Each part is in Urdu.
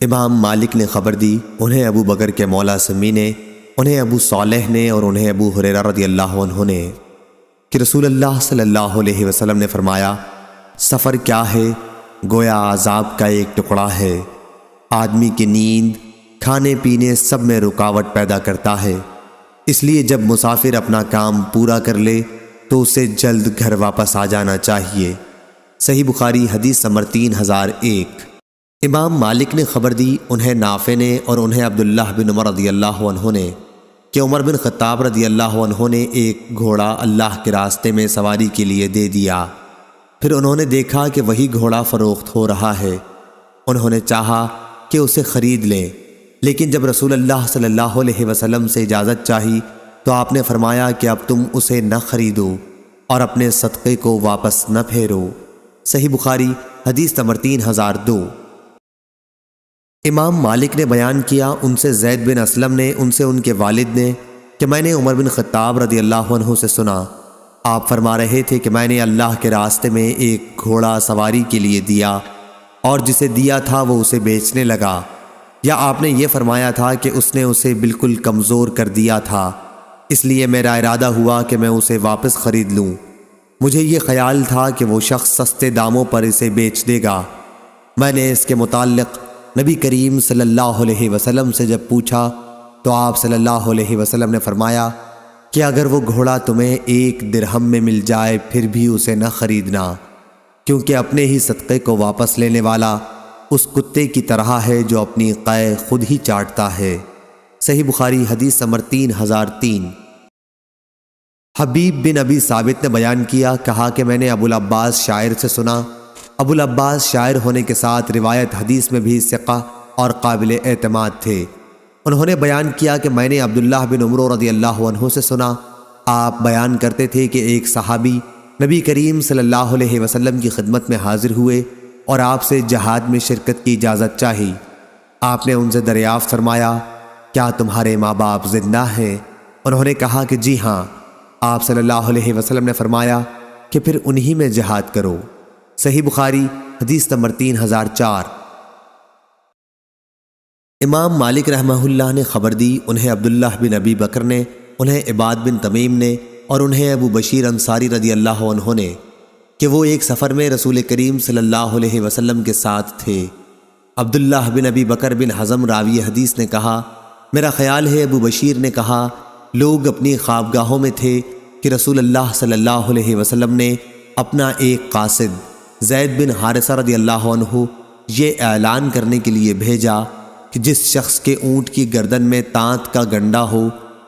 امام مالک نے خبر دی، انہیں ابو بکر کے مولا سمی نے، انہیں ابو صالح نے اور انہیں ابو ہریرہ رضی اللہ عنہ نے کہ رسول اللہ صلی اللہ علیہ وسلم نے فرمایا، سفر کیا ہے؟ گویا عذاب کا ایک ٹکڑا ہے۔ آدمی کی نیند، کھانے پینے سب میں رکاوٹ پیدا کرتا ہے، اس لیے جب مسافر اپنا کام پورا کر لے تو اسے جلد گھر واپس آ جانا چاہیے۔ صحیح بخاری حدیث نمبر 3001۔ امام مالک نے خبر دی، انہیں نافع نے اور انہیں عبداللہ بن عمر رضی اللہ عنہ نے کہ عمر بن خطاب رضی اللہ عنہ نے ایک گھوڑا اللہ کے راستے میں سواری کے لیے دے دیا۔ پھر انہوں نے دیکھا کہ وہی گھوڑا فروخت ہو رہا ہے۔ انہوں نے چاہا کہ اسے خرید لیں، لیکن جب رسول اللہ صلی اللہ علیہ وسلم سے اجازت چاہی تو آپ نے فرمایا کہ اب تم اسے نہ خریدو اور اپنے صدقے کو واپس نہ پھیرو۔ صحیح بخاری حدیث نمبر 3002۔ امام مالک نے بیان کیا، ان سے زید بن اسلم نے، ان سے ان کے والد نے کہ میں نے عمر بن خطاب رضی اللہ عنہ سے سنا، آپ فرما رہے تھے کہ میں نے اللہ کے راستے میں ایک گھوڑا سواری کے لیے دیا اور جسے دیا تھا وہ اسے بیچنے لگا، یا آپ نے یہ فرمایا تھا کہ اس نے اسے بالکل کمزور کر دیا تھا، اس لیے میرا ارادہ ہوا کہ میں اسے واپس خرید لوں۔ مجھے یہ خیال تھا کہ وہ شخص سستے داموں پر اسے بیچ دے گا۔ میں نے اس کے متعلق نبی کریم صلی اللہ علیہ وسلم سے جب پوچھا تو آپ صلی اللہ علیہ وسلم نے فرمایا کہ اگر وہ گھوڑا تمہیں 1 درہم میں مل جائے پھر بھی اسے نہ خریدنا، کیونکہ اپنے ہی صدقے کو واپس لینے والا اس کتے کی طرح ہے جو اپنی قے خود ہی چاٹتا ہے۔ صحیح بخاری حدیث نمبر 3003۔ حبیب بن ابی ثابت نے بیان کیا، کہا کہ میں نے ابو العباس شاعر سے سنا۔ ابو العباس شاعر ہونے کے ساتھ روایت حدیث میں بھی ثقہ اور قابل اعتماد تھے۔ انہوں نے بیان کیا کہ میں نے عبداللہ بن عمر رضی اللہ عنہ سے سنا، آپ بیان کرتے تھے کہ ایک صحابی نبی کریم صلی اللہ علیہ وسلم کی خدمت میں حاضر ہوئے اور آپ سے جہاد میں شرکت کی اجازت چاہی۔ آپ نے ان سے دریافت فرمایا، کیا تمہارے ماں باپ زندہ ہیں؟ انہوں نے کہا کہ جی ہاں۔ آپ صلی اللہ علیہ وسلم نے فرمایا کہ پھر انہی میں جہاد کرو۔ صحیح بخاری حدیث نمبر 3004۔ امام مالک رحمہ اللہ نے خبر دی، انہیں عبداللہ بن ابی بکر نے، انہیں عباد بن تمیم نے اور انہیں ابو بشیر انصاری رضی اللہ عنہ نے کہ وہ ایک سفر میں رسول کریم صلی اللہ علیہ وسلم کے ساتھ تھے۔ عبداللہ بن ابی بکر بن حزم راوی حدیث نے کہا، میرا خیال ہے ابو بشیر نے کہا، لوگ اپنی خوابگاہوں میں تھے کہ رسول اللہ صلی اللہ علیہ وسلم نے اپنا ایک قاصد زید بن حارثہ رضی اللہ عنہ یہ اعلان کرنے کے لیے بھیجا کہ جس شخص کے اونٹ کی گردن میں تانت کا گنڈا ہو،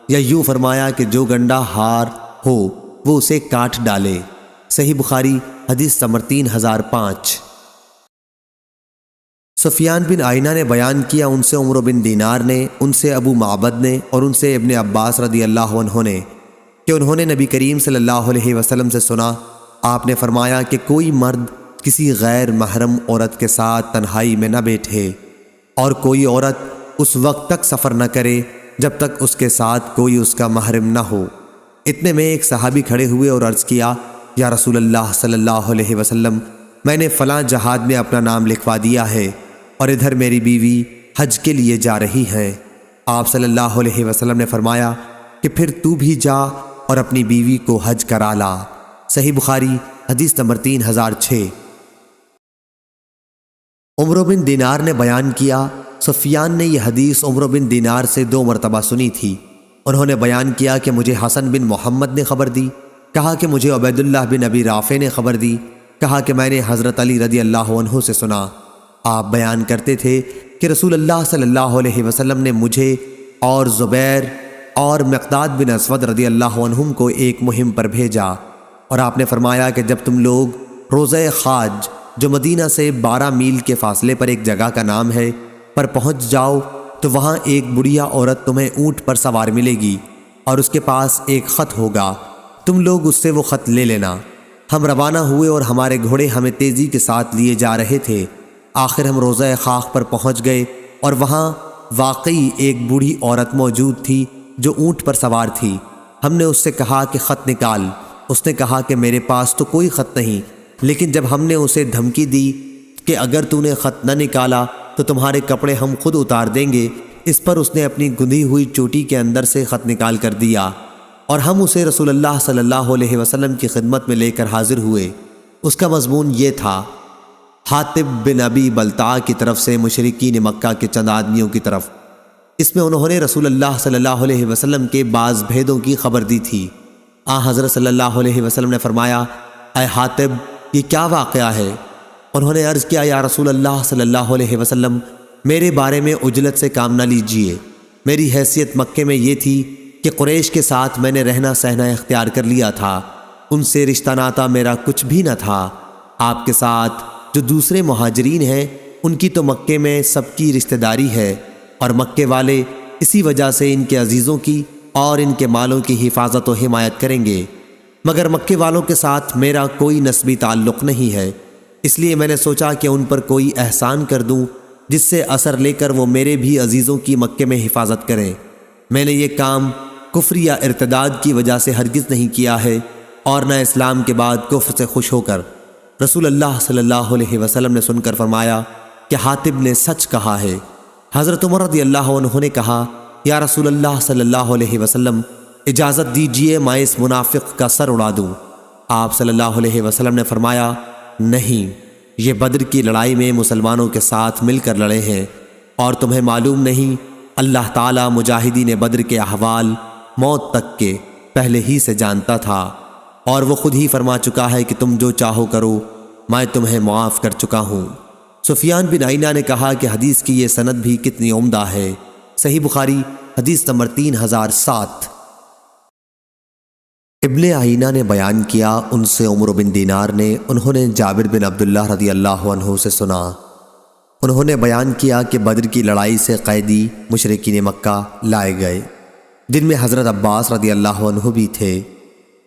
یا یوں فرمایا کہ جو گنڈا ہار ہو وہ اسے کاٹ ڈالے۔ صحیح بخاری حدیث نمبر 3005۔ سفیان بن آئینہ نے بیان کیا، ان سے عمر بن دینار نے، ان سے ابو معبد نے اور ان سے ابن عباس رضی اللہ عنہ نے کہ انہوں نے نبی کریم صلی اللہ علیہ وسلم سے سنا، آپ نے فرمایا کہ کوئی مرد کسی غیر محرم عورت کے ساتھ تنہائی میں نہ بیٹھے اور کوئی عورت اس وقت تک سفر نہ کرے جب تک اس کے ساتھ کوئی اس کا محرم نہ ہو۔ اتنے میں ایک صحابی کھڑے ہوئے اور عرض کیا، یا رسول اللہ صلی اللہ علیہ وسلم، میں نے فلاں جہاد میں اپنا نام لکھوا دیا ہے اور ادھر میری بیوی حج کے لیے جا رہی ہے۔ آپ صلی اللہ علیہ وسلم نے فرمایا کہ پھر تو بھی جا اور اپنی بیوی کو حج کرا لا۔ صحیح بخاری حدیث نمبر 3006۔ عمر بن دینار نے بیان کیا، سفیان نے یہ حدیث عمر بن دینار سے 2 مرتبہ سنی تھی۔ انہوں نے بیان کیا کہ مجھے حسن بن محمد نے خبر دی، کہا کہ مجھے عبید اللہ بن ابی رافع نے خبر دی، کہا کہ میں نے حضرت علی رضی اللہ عنہ سے سنا، آپ بیان کرتے تھے کہ رسول اللہ صلی اللہ علیہ وسلم نے مجھے اور زبیر اور مقداد بن اسود رضی اللہ عنہم کو ایک مہم پر بھیجا، اور آپ نے فرمایا کہ جب تم لوگ روضہ خاج جو مدینہ سے 12 میل کے فاصلے پر ایک جگہ کا نام ہے پر پہنچ جاؤ تو وہاں ایک بڑھیا عورت تمہیں اونٹ پر سوار ملے گی اور اس کے پاس ایک خط ہوگا، تم لوگ اس سے وہ خط لے لینا۔ ہم روانہ ہوئے اور ہمارے گھوڑے ہمیں تیزی کے ساتھ لیے جا رہے تھے۔ آخر ہم روضہ خاک پر پہنچ گئے اور وہاں واقعی ایک بوڑھی عورت موجود تھی جو اونٹ پر سوار تھی۔ ہم نے اس سے کہا کہ خط نکال۔ اس نے کہا کہ میرے پاس تو کوئی خط نہیں، لیکن جب ہم نے اسے دھمکی دی کہ اگر تو نے خط نہ نکالا تو تو تمہارے کپڑے ہم خود اتار دیں گے۔ اس پر اس نے اپنی گندھی ہوئی چوٹی کے اندر سے خط نکال کر دیا اور ہم اسے رسول اللہ صلی اللہ علیہ وسلم کی خدمت میں لے کر حاضر ہوئے۔ اس کا مضمون یہ تھا: حاطب بن ابی بلتع کی طرف سے مشرکین مکہ کے چند آدمیوں کی طرف۔ اس میں انہوں نے رسول اللہ صلی اللہ علیہ وسلم کے بعض بھیدوں کی خبر دی تھی۔ حضرت صلی اللہ علیہ وسلم نے فرمایا: اے حاطب، یہ کیا واقعہ ہے؟ انہوں نے عرض کیا: یا رسول اللہ صلی اللہ علیہ وسلم، میرے بارے میں عجلت سے کام نہ لیجئے۔ میری حیثیت مکے میں یہ تھی کہ قریش کے ساتھ میں نے رہنا سہنا اختیار کر لیا تھا، ان سے رشتہ ناتا میرا کچھ بھی نہ تھا۔ آپ کے ساتھ جو دوسرے مہاجرین ہیں ان کی تو مکے میں سب کی رشتہ داری ہے، اور مکے والے اسی وجہ سے ان کے عزیزوں کی اور ان کے مالوں کی حفاظت و حمایت کریں گے، مگر مکے والوں کے ساتھ میرا کوئی نسبی تعلق نہیں ہے۔ اس لیے میں نے سوچا کہ ان پر کوئی احسان کر دوں جس سے اثر لے کر وہ میرے بھی عزیزوں کی مکے میں حفاظت کریں۔ میں نے یہ کام کفر یا ارتداد کی وجہ سے ہرگز نہیں کیا ہے، اور نہ اسلام کے بعد کفر سے خوش ہو کر۔ رسول اللہ صلی اللہ علیہ وسلم نے سن کر فرمایا کہ حاطب نے سچ کہا ہے۔ حضرت عمر رضی اللہ عنہ نے کہا: یا رسول اللہ صلی اللہ علیہ وسلم، اجازت دیجئے میں اس منافق کا سر اڑا دوں۔ آپ صلی اللہ علیہ وسلم نے فرمایا: نہیں، یہ بدر کی لڑائی میں مسلمانوں کے ساتھ مل کر لڑے ہیں، اور تمہیں معلوم نہیں اللہ تعالیٰ مجاہدین بدر کے احوال موت تک کے پہلے ہی سے جانتا تھا، اور وہ خود ہی فرما چکا ہے کہ تم جو چاہو کرو، میں تمہیں معاف کر چکا ہوں۔ سفیان بن عیینہ نے کہا کہ حدیث کی یہ سند بھی کتنی عمدہ ہے۔ صحیح بخاری حدیث نمبر 3007۔ ابن عیینہ نے بیان کیا، ان سے عمر بن دینار نے، انہوں نے جابر بن عبداللہ رضی اللہ عنہ سے سنا، انہوں نے بیان کیا کہ بدر کی لڑائی سے قیدی مشرکین مکہ لائے گئے، جن میں حضرت عباس رضی اللہ عنہ بھی تھے۔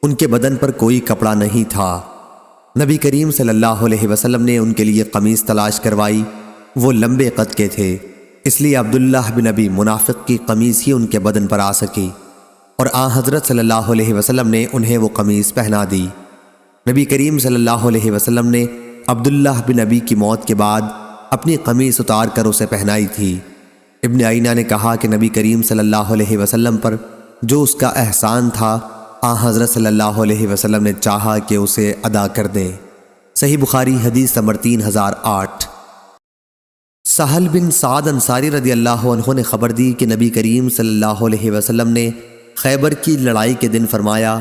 ان کے بدن پر کوئی کپڑا نہیں تھا۔ نبی کریم صلی اللہ علیہ وسلم نے ان کے لیے قمیص تلاش کروائی، وہ لمبے قد کے تھے، اس لیے عبداللہ بن ابی منافق کی قمیص ہی ان کے بدن پر آ سکی، اور حضرت صلی اللہ علیہ وسلم نے انہیں وہ قمیص پہنا دی۔ نبی کریم صلی اللہ علیہ وسلم نے عبداللہ بن ابی کی موت کے بعد اپنی قمیص اتار کر اسے پہنائی تھی۔ ابن عیینہ نے کہا کہ نبی کریم صلی اللہ علیہ وسلم پر جو اس کا احسان تھا، حضرت صلی اللہ علیہ وسلم نے چاہا کہ اسے ادا کر دیں۔ صحیح بخاری حدیث نمبر 3008۔ سہل بن سعد انصاری رضی اللہ عنہ نے خبر دی کہ نبی کریم صلی اللہ علیہ وسلم نے خیبر کی لڑائی کے دن فرمایا: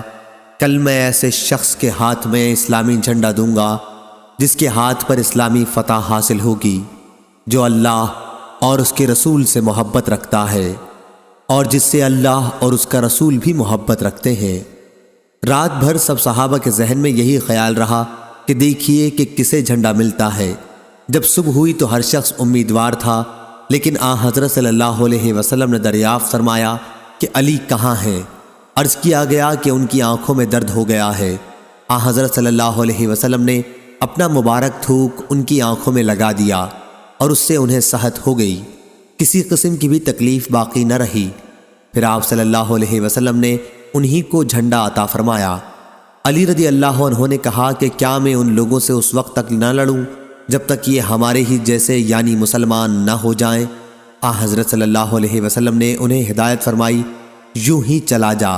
کل میں ایسے شخص کے ہاتھ میں اسلامی جھنڈا دوں گا جس کے ہاتھ پر اسلامی فتح حاصل ہوگی، جو اللہ اور اس کے رسول سے محبت رکھتا ہے، اور جس سے اللہ اور اس کا رسول بھی محبت رکھتے ہیں۔ رات بھر سب صحابہ کے ذہن میں یہی خیال رہا کہ دیکھیے کہ کسے جھنڈا ملتا ہے۔ جب صبح ہوئی تو ہر شخص امیدوار تھا، لیکن حضرت صلی اللہ علیہ وسلم نے دریافت فرمایا کہ علی کہاں ہیں؟ عرض کیا گیا کہ ان کی آنکھوں میں درد ہو گیا ہے۔ حضرت صلی اللہ علیہ وسلم نے اپنا مبارک تھوک ان کی آنکھوں میں لگا دیا، اور اس سے انہیں صحت ہو گئی، کسی قسم کی بھی تکلیف باقی نہ رہی۔ پھر آپ صلی اللہ علیہ وسلم نے انہی کو جھنڈا عطا فرمایا۔ علی رضی اللہ عنہ نے کہا کہ کیا میں ان لوگوں سے اس وقت تک نہ لڑوں جب تک یہ ہمارے ہی جیسے یعنی مسلمان نہ ہو جائیں؟ حضرت صلی اللہ علیہ وسلم نے انہیں ہدایت فرمائی: یوں ہی چلا جا،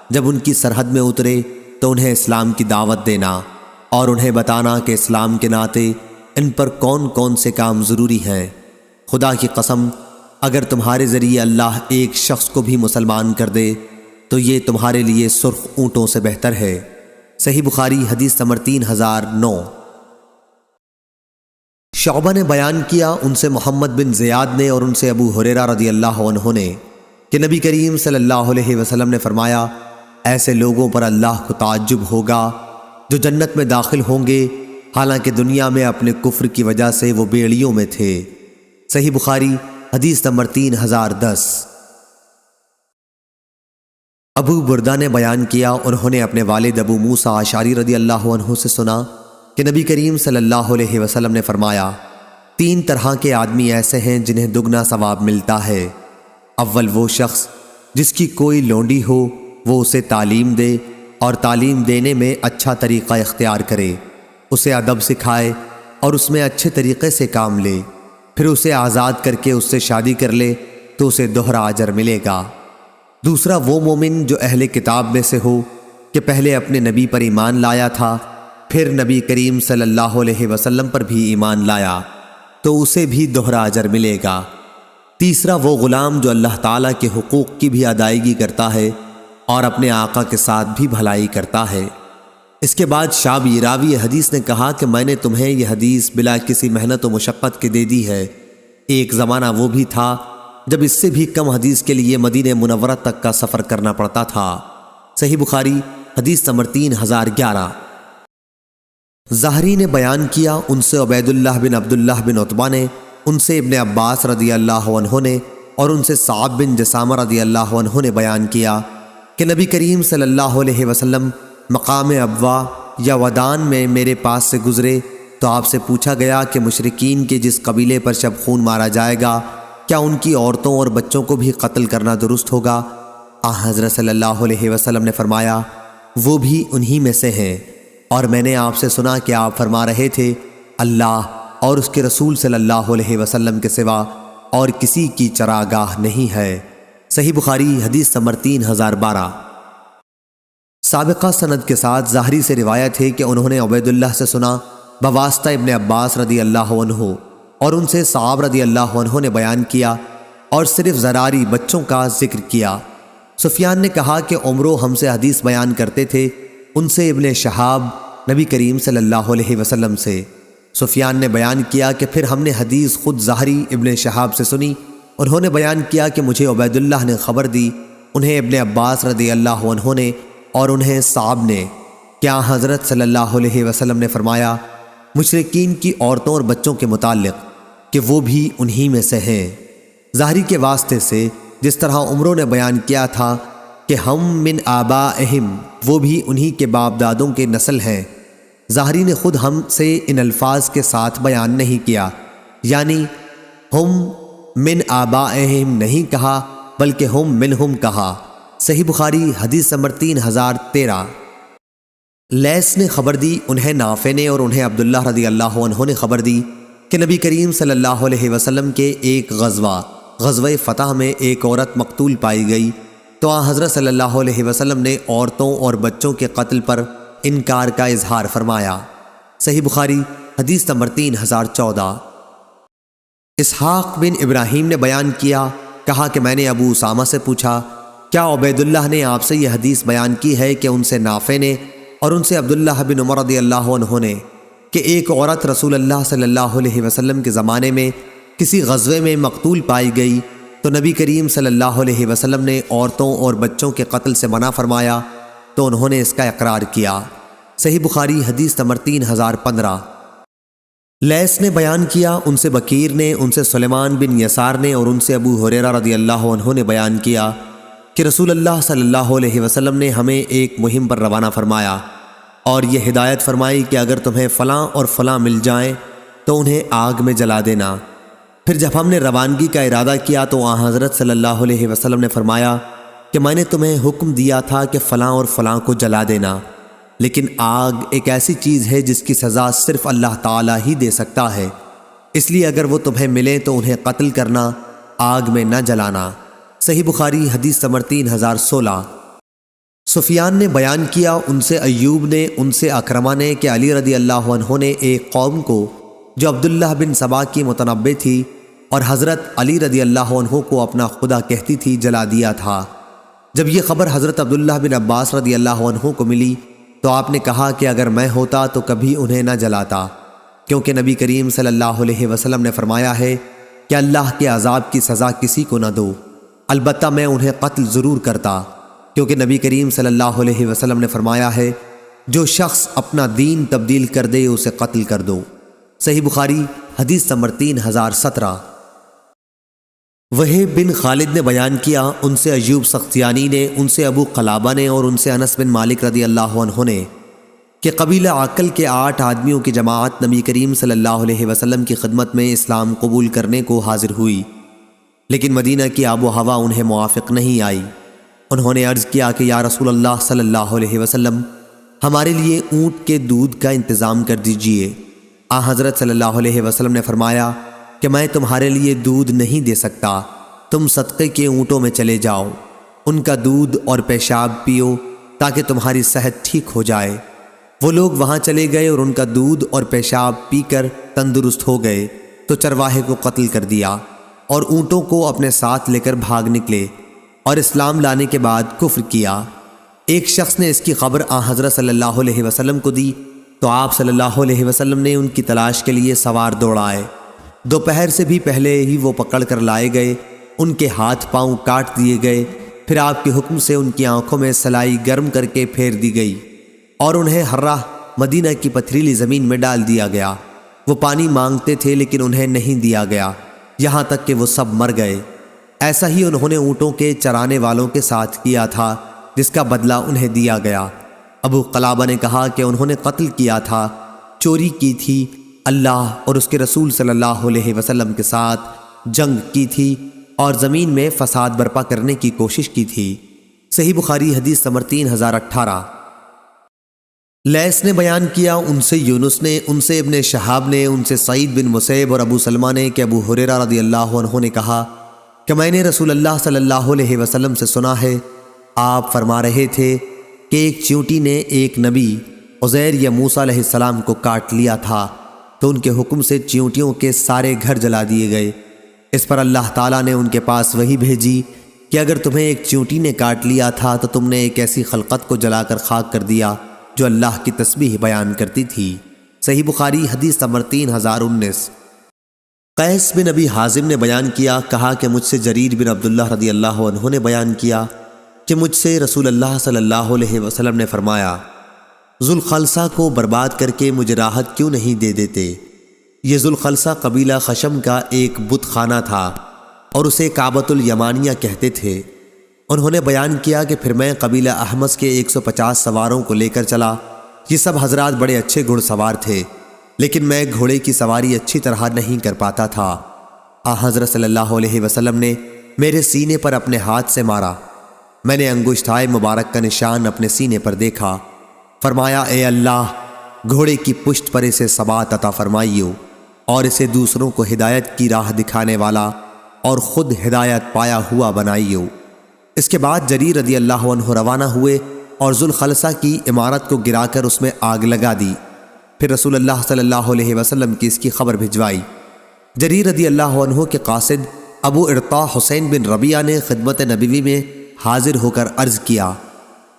جب ان کی سرحد میں اترے تو انہیں اسلام کی دعوت دینا، اور انہیں بتانا کہ اسلام کے ناطے ان پر کون کون سے کام ضروری ہیں۔ خدا کی قسم، اگر تمہارے ذریعے اللہ ایک شخص کو بھی مسلمان کر دے تو یہ تمہارے لیے سرخ اونٹوں سے بہتر ہے۔ صحیح بخاری حدیث نمبر 3009۔ شعبہ نے بیان کیا، ان سے محمد بن زیاد نے اور ان سے ابو ہریرہ رضی اللہ عنہ نے، کہ نبی کریم صلی اللہ علیہ وسلم نے فرمایا: ایسے لوگوں پر اللہ کو تعجب ہوگا جو جنت میں داخل ہوں گے حالانکہ دنیا میں اپنے کفر کی وجہ سے وہ بیڑیوں میں تھے۔ صحیح بخاری حدیث نمبر 3010۔ ابو بردہ نے بیان کیا، انہوں نے اپنے والد ابو موسیٰ اشعری رضی اللہ عنہ سے سنا کہ نبی کریم صلی اللہ علیہ وسلم نے فرمایا: 3 طرح کے آدمی ایسے ہیں جنہیں دگنا ثواب ملتا ہے۔ اول وہ شخص جس کی کوئی لونڈی ہو، وہ اسے تعلیم دے اور تعلیم دینے میں اچھا طریقہ اختیار کرے، اسے ادب سکھائے اور اس میں اچھے طریقے سے کام لے۔ پھر اسے آزاد کر کے اس سے شادی کر لے تو اسے دوہرا اجر ملے گا۔ دوسرا وہ مومن جو اہل کتاب میں سے ہو کہ پہلے اپنے نبی پر ایمان لایا تھا پھر نبی کریم صلی اللہ علیہ وسلم پر بھی ایمان لایا تو اسے بھی دوہرا اجر ملے گا۔ تیسرا وہ غلام جو اللہ تعالیٰ کے حقوق کی بھی ادائیگی کرتا ہے اور اپنے آقا کے ساتھ بھی بھلائی کرتا ہے۔ اس کے بعد شعبی راوی حدیث نے کہا کہ میں نے تمہیں یہ حدیث بلا کسی محنت و مشقت کے دے دی ہے۔ ایک زمانہ وہ بھی تھا جب اس سے بھی کم حدیث کے لیے مدینہ منورہ تک کا سفر کرنا پڑتا تھا۔ صحیح بخاری حدیث نمبر 3011۔ زہری نے بیان کیا، ان سے عبید اللہ بن عبداللہ بن عتبہ نے، ان سے ابن عباس رضی اللہ عنہ نے اور ان سے صعب بن جسامہ رضی اللہ عنہ نے بیان کیا کہ نبی کریم صلی اللہ علیہ وسلم مقام ابوا یا ودان میں میرے پاس سے گزرے تو آپ سے پوچھا گیا کہ مشرکین کے جس قبیلے پر شب خون مارا جائے گا کیا ان کی عورتوں اور بچوں کو بھی قتل کرنا درست ہوگا؟ حضرت صلی اللہ علیہ وسلم نے فرمایا وہ بھی انہی میں سے ہیں، اور میں نے آپ سے سنا کہ آپ فرما رہے تھے اللہ اور اس کے رسول صلی اللہ علیہ وسلم کے سوا اور کسی کی چراگاہ نہیں ہے۔ صحیح بخاری حدیث نمبر 3012۔ سابقہ سند کے ساتھ ظاہری سے روایت ہے کہ انہوں نے عبید اللہ سے سنا بواسطہ ابن عباس رضی اللہ عنہ، اور ان سے صعب رضی اللہ عنہ نے بیان کیا اور صرف زراری بچوں کا ذکر کیا۔ سفیان نے کہا کہ عمرو ہم سے حدیث بیان کرتے تھے، ان سے ابن شہاب نبی کریم صلی اللہ علیہ وسلم سے۔ سفیان نے بیان کیا کہ پھر ہم نے حدیث خود ظاہری ابن شہاب سے سنی، انہوں نے بیان کیا کہ مجھے عبید اللہ نے خبر دی، انہیں ابن عباس رضی اللہ عنہ نے اور انہیں صعب نے، کیا حضرت صلی اللہ علیہ وسلم نے فرمایا مشرکین کی عورتوں اور بچوں کے متعلق کہ وہ بھی انہی میں سے ہیں۔ ظاہری کے واسطے سے جس طرح عمروں نے بیان کیا تھا کہ ہم من آبائہم، وہ بھی انہی کے باپ دادوں کے نسل ہیں، ظاہری نے خود ہم سے ان الفاظ کے ساتھ بیان نہیں کیا، یعنی ہم من آبائہم نہیں کہا بلکہ ہم منہم کہا۔ صحیح بخاری حدیث نمبر 3013۔ لیث نے خبر دی، انہیں نافع نے اور انہیں عبداللہ رضی اللہ عنہ نے خبر دی کہ نبی کریم صلی اللہ علیہ وسلم کے ایک غزوہ فتح میں ایک عورت مقتول پائی گئی تو حضرت صلی اللہ علیہ وسلم نے عورتوں اور بچوں کے قتل پر انکار کا اظہار فرمایا۔ صحیح بخاری حدیث نمبر 3014۔ اسحاق بن ابراہیم نے بیان کیا، کہا کہ میں نے ابو اسامہ سے پوچھا کیا عبید اللہ نے آپ سے یہ حدیث بیان کی ہے کہ ان سے نافع نے اور ان سے عبداللہ بن عمر رضی اللہ عنہ نے کہ ایک عورت رسول اللہ صلی اللہ علیہ وسلم کے زمانے میں کسی غزوے میں مقتول پائی گئی تو نبی کریم صلی اللہ علیہ وسلم نے عورتوں اور بچوں کے قتل سے منع فرمایا تو انہوں نے اس کا اقرار کیا۔ صحیح بخاری حدیث نمبر 3015۔ لیث نے بیان کیا، ان سے بکیر نے، ان سے سلیمان بن یسار نے اور ان سے ابو ہریرہ رضی اللہ عنہ نے بیان کیا کہ رسول اللہ صلی اللہ علیہ وسلم نے ہمیں ایک مہم پر روانہ فرمایا اور یہ ہدایت فرمائی کہ اگر تمہیں فلاں اور فلاں مل جائیں تو انہیں آگ میں جلا دینا۔ پھر جب ہم نے روانگی کا ارادہ کیا تو حضرت صلی اللہ علیہ وسلم نے فرمایا کہ میں نے تمہیں حکم دیا تھا کہ فلاں اور فلاں کو جلا دینا، لیکن آگ ایک ایسی چیز ہے جس کی سزا صرف اللہ تعالیٰ ہی دے سکتا ہے، اس لیے اگر وہ تمہیں ملیں تو انہیں قتل کرنا، آگ میں نہ جلانا۔ صحیح بخاری حدیث نمبر 3016۔ سفیان نے بیان کیا، ان سے ایوب نے، ان سے اکرمہ نے کہ علی رضی اللہ عنہ نے ایک قوم کو جو عبداللہ بن سبا کی متنبع تھی اور حضرت علی رضی اللہ عنہ کو اپنا خدا کہتی تھی جلا دیا تھا۔ جب یہ خبر حضرت عبداللہ بن عباس رضی اللہ عنہ کو ملی تو آپ نے کہا کہ اگر میں ہوتا تو کبھی انہیں نہ جلاتا، کیونکہ نبی کریم صلی اللہ علیہ وسلم نے فرمایا ہے کہ اللہ کے عذاب کی سزا کسی کو نہ دو، البتہ میں انہیں قتل ضرور کرتا، کیونکہ نبی کریم صلی اللہ علیہ وسلم نے فرمایا ہے جو شخص اپنا دین تبدیل کر دے اسے قتل کر دو۔ صحیح بخاری حدیث نمبر 3017۔ وہیب بن خالد نے بیان کیا، ان سے ایوب سختیانی نے، ان سے ابو قلابہ نے اور ان سے انس بن مالک رضی اللہ عنہ نے کہ قبیلہ عقل کے 8 آدمیوں کی جماعت نبی کریم صلی اللہ علیہ وسلم کی خدمت میں اسلام قبول کرنے کو حاضر ہوئی، لیکن مدینہ کی آب و ہوا انہیں موافق نہیں آئی۔ انہوں نے عرض کیا کہ یا رسول اللہ صلی اللہ علیہ وسلم، ہمارے لیے اونٹ کے دودھ کا انتظام کر دیجئے۔ حضرت صلی اللہ علیہ وسلم نے فرمایا کہ میں تمہارے لیے دودھ نہیں دے سکتا، تم صدقے کے اونٹوں میں چلے جاؤ، ان کا دودھ اور پیشاب پیو تاکہ تمہاری صحت ٹھیک ہو جائے۔ وہ لوگ وہاں چلے گئے اور ان کا دودھ اور پیشاب پی کر تندرست ہو گئے، تو چرواہے کو قتل کر دیا اور اونٹوں کو اپنے ساتھ لے کر بھاگ نکلے اور اسلام لانے کے بعد کفر کیا۔ ایک شخص نے اس کی خبر حضرت صلی اللہ علیہ وسلم کو دی تو آپ صلی اللہ علیہ وسلم نے ان کی تلاش کے لیے سوار دوڑائے۔ دوپہر سے بھی پہلے ہی وہ پکڑ کر لائے گئے، ان کے ہاتھ پاؤں کاٹ دیے گئے، پھر آپ کے حکم سے ان کی آنکھوں میں سلائی گرم کر کے پھیر دی گئی اور انہیں ہرہ مدینہ کی پتھریلی زمین میں ڈال دیا گیا۔ وہ پانی مانگتے تھے لیکن انہیں نہیں دیا گیا، یہاں تک کہ وہ سب مر گئے۔ ایسا ہی انہوں نے اونٹوں کے چرانے والوں کے ساتھ کیا تھا، جس کا بدلہ انہیں دیا گیا۔ ابو قلابہ نے کہا کہ انہوں نے قتل کیا تھا، چوری کی تھی، اللہ اور اس کے رسول صلی اللہ علیہ وسلم کے ساتھ جنگ کی تھی اور زمین میں فساد برپا کرنے کی کوشش کی تھی۔ صحیح بخاری حدیث نمبر 3018۔ لیث نے بیان کیا، ان سے یونس نے، ان سے ابن شہاب نے، ان سے سعید بن مسیب اور ابو سلمہ نے کہ ابو ہریرہ رضی اللہ عنہ نے کہا کہ میں نے رسول اللہ صلی اللہ علیہ وسلم سے سنا ہے، آپ فرما رہے تھے کہ ایک چیونٹی نے ایک نبی عزیر یا موسیٰ علیہ السلام کو کاٹ لیا تھا، تو ان کے حکم سے چیونٹیوں کے سارے گھر جلا دیے گئے۔ اس پر اللہ تعالیٰ نے ان کے پاس وحی بھیجی کہ اگر تمہیں ایک چیونٹی نے کاٹ لیا تھا تو تم نے ایک ایسی خلقت کو جلا کر خاک کر دیا جو اللہ کی تسبیح بیان کرتی تھی۔ صحیح بخاری حدیث نمبر 3019۔ قیس بن ابی حازم نے بیان کیا، کہا کہ مجھ سے جریر بن عبداللہ رضی اللہ عنہ نے بیان کیا کہ مجھ سے رسول اللہ صلی اللہ علیہ وسلم نے فرمایا، ذوالخلصہ کو برباد کر کے مجھے راحت کیوں نہیں دے دیتے؟ یہ ذوالخلصہ قبیلہ خشم کا ایک بت خانہ تھا اور اسے کعبۃ الیمانیہ کہتے تھے۔ انہوں نے بیان کیا کہ پھر میں قبیلہ احمس کے 150 سواروں کو لے کر چلا۔ یہ سب حضرات بڑے اچھے گھڑ سوار تھے، لیکن میں گھوڑے کی سواری اچھی طرح نہیں کر پاتا تھا۔ حضرت صلی اللہ علیہ وسلم نے میرے سینے پر اپنے ہاتھ سے مارا، میں نے انگشتائے مبارک کا نشان اپنے سینے پر دیکھا۔ فرمایا، اے اللہ، گھوڑے کی پشت پر اسے ثبات عطا فرمائیو اور اسے دوسروں کو ہدایت کی راہ دکھانے والا اور خود ہدایت پایا ہوا بنائیو۔ اس کے بعد جریر رضی اللہ عنہ روانہ ہوئے اور ذوالخلصہ کی عمارت کو گرا کر اس میں آگ لگا دی۔ پھر رسول اللہ صلی اللہ علیہ وسلم کی اس کی خبر بھجوائی۔ جریر رضی اللہ عنہ کے قاصد ابو ارطاء حسین بن ربیعہ نے خدمت نبوی میں حاضر ہو کر عرض کیا،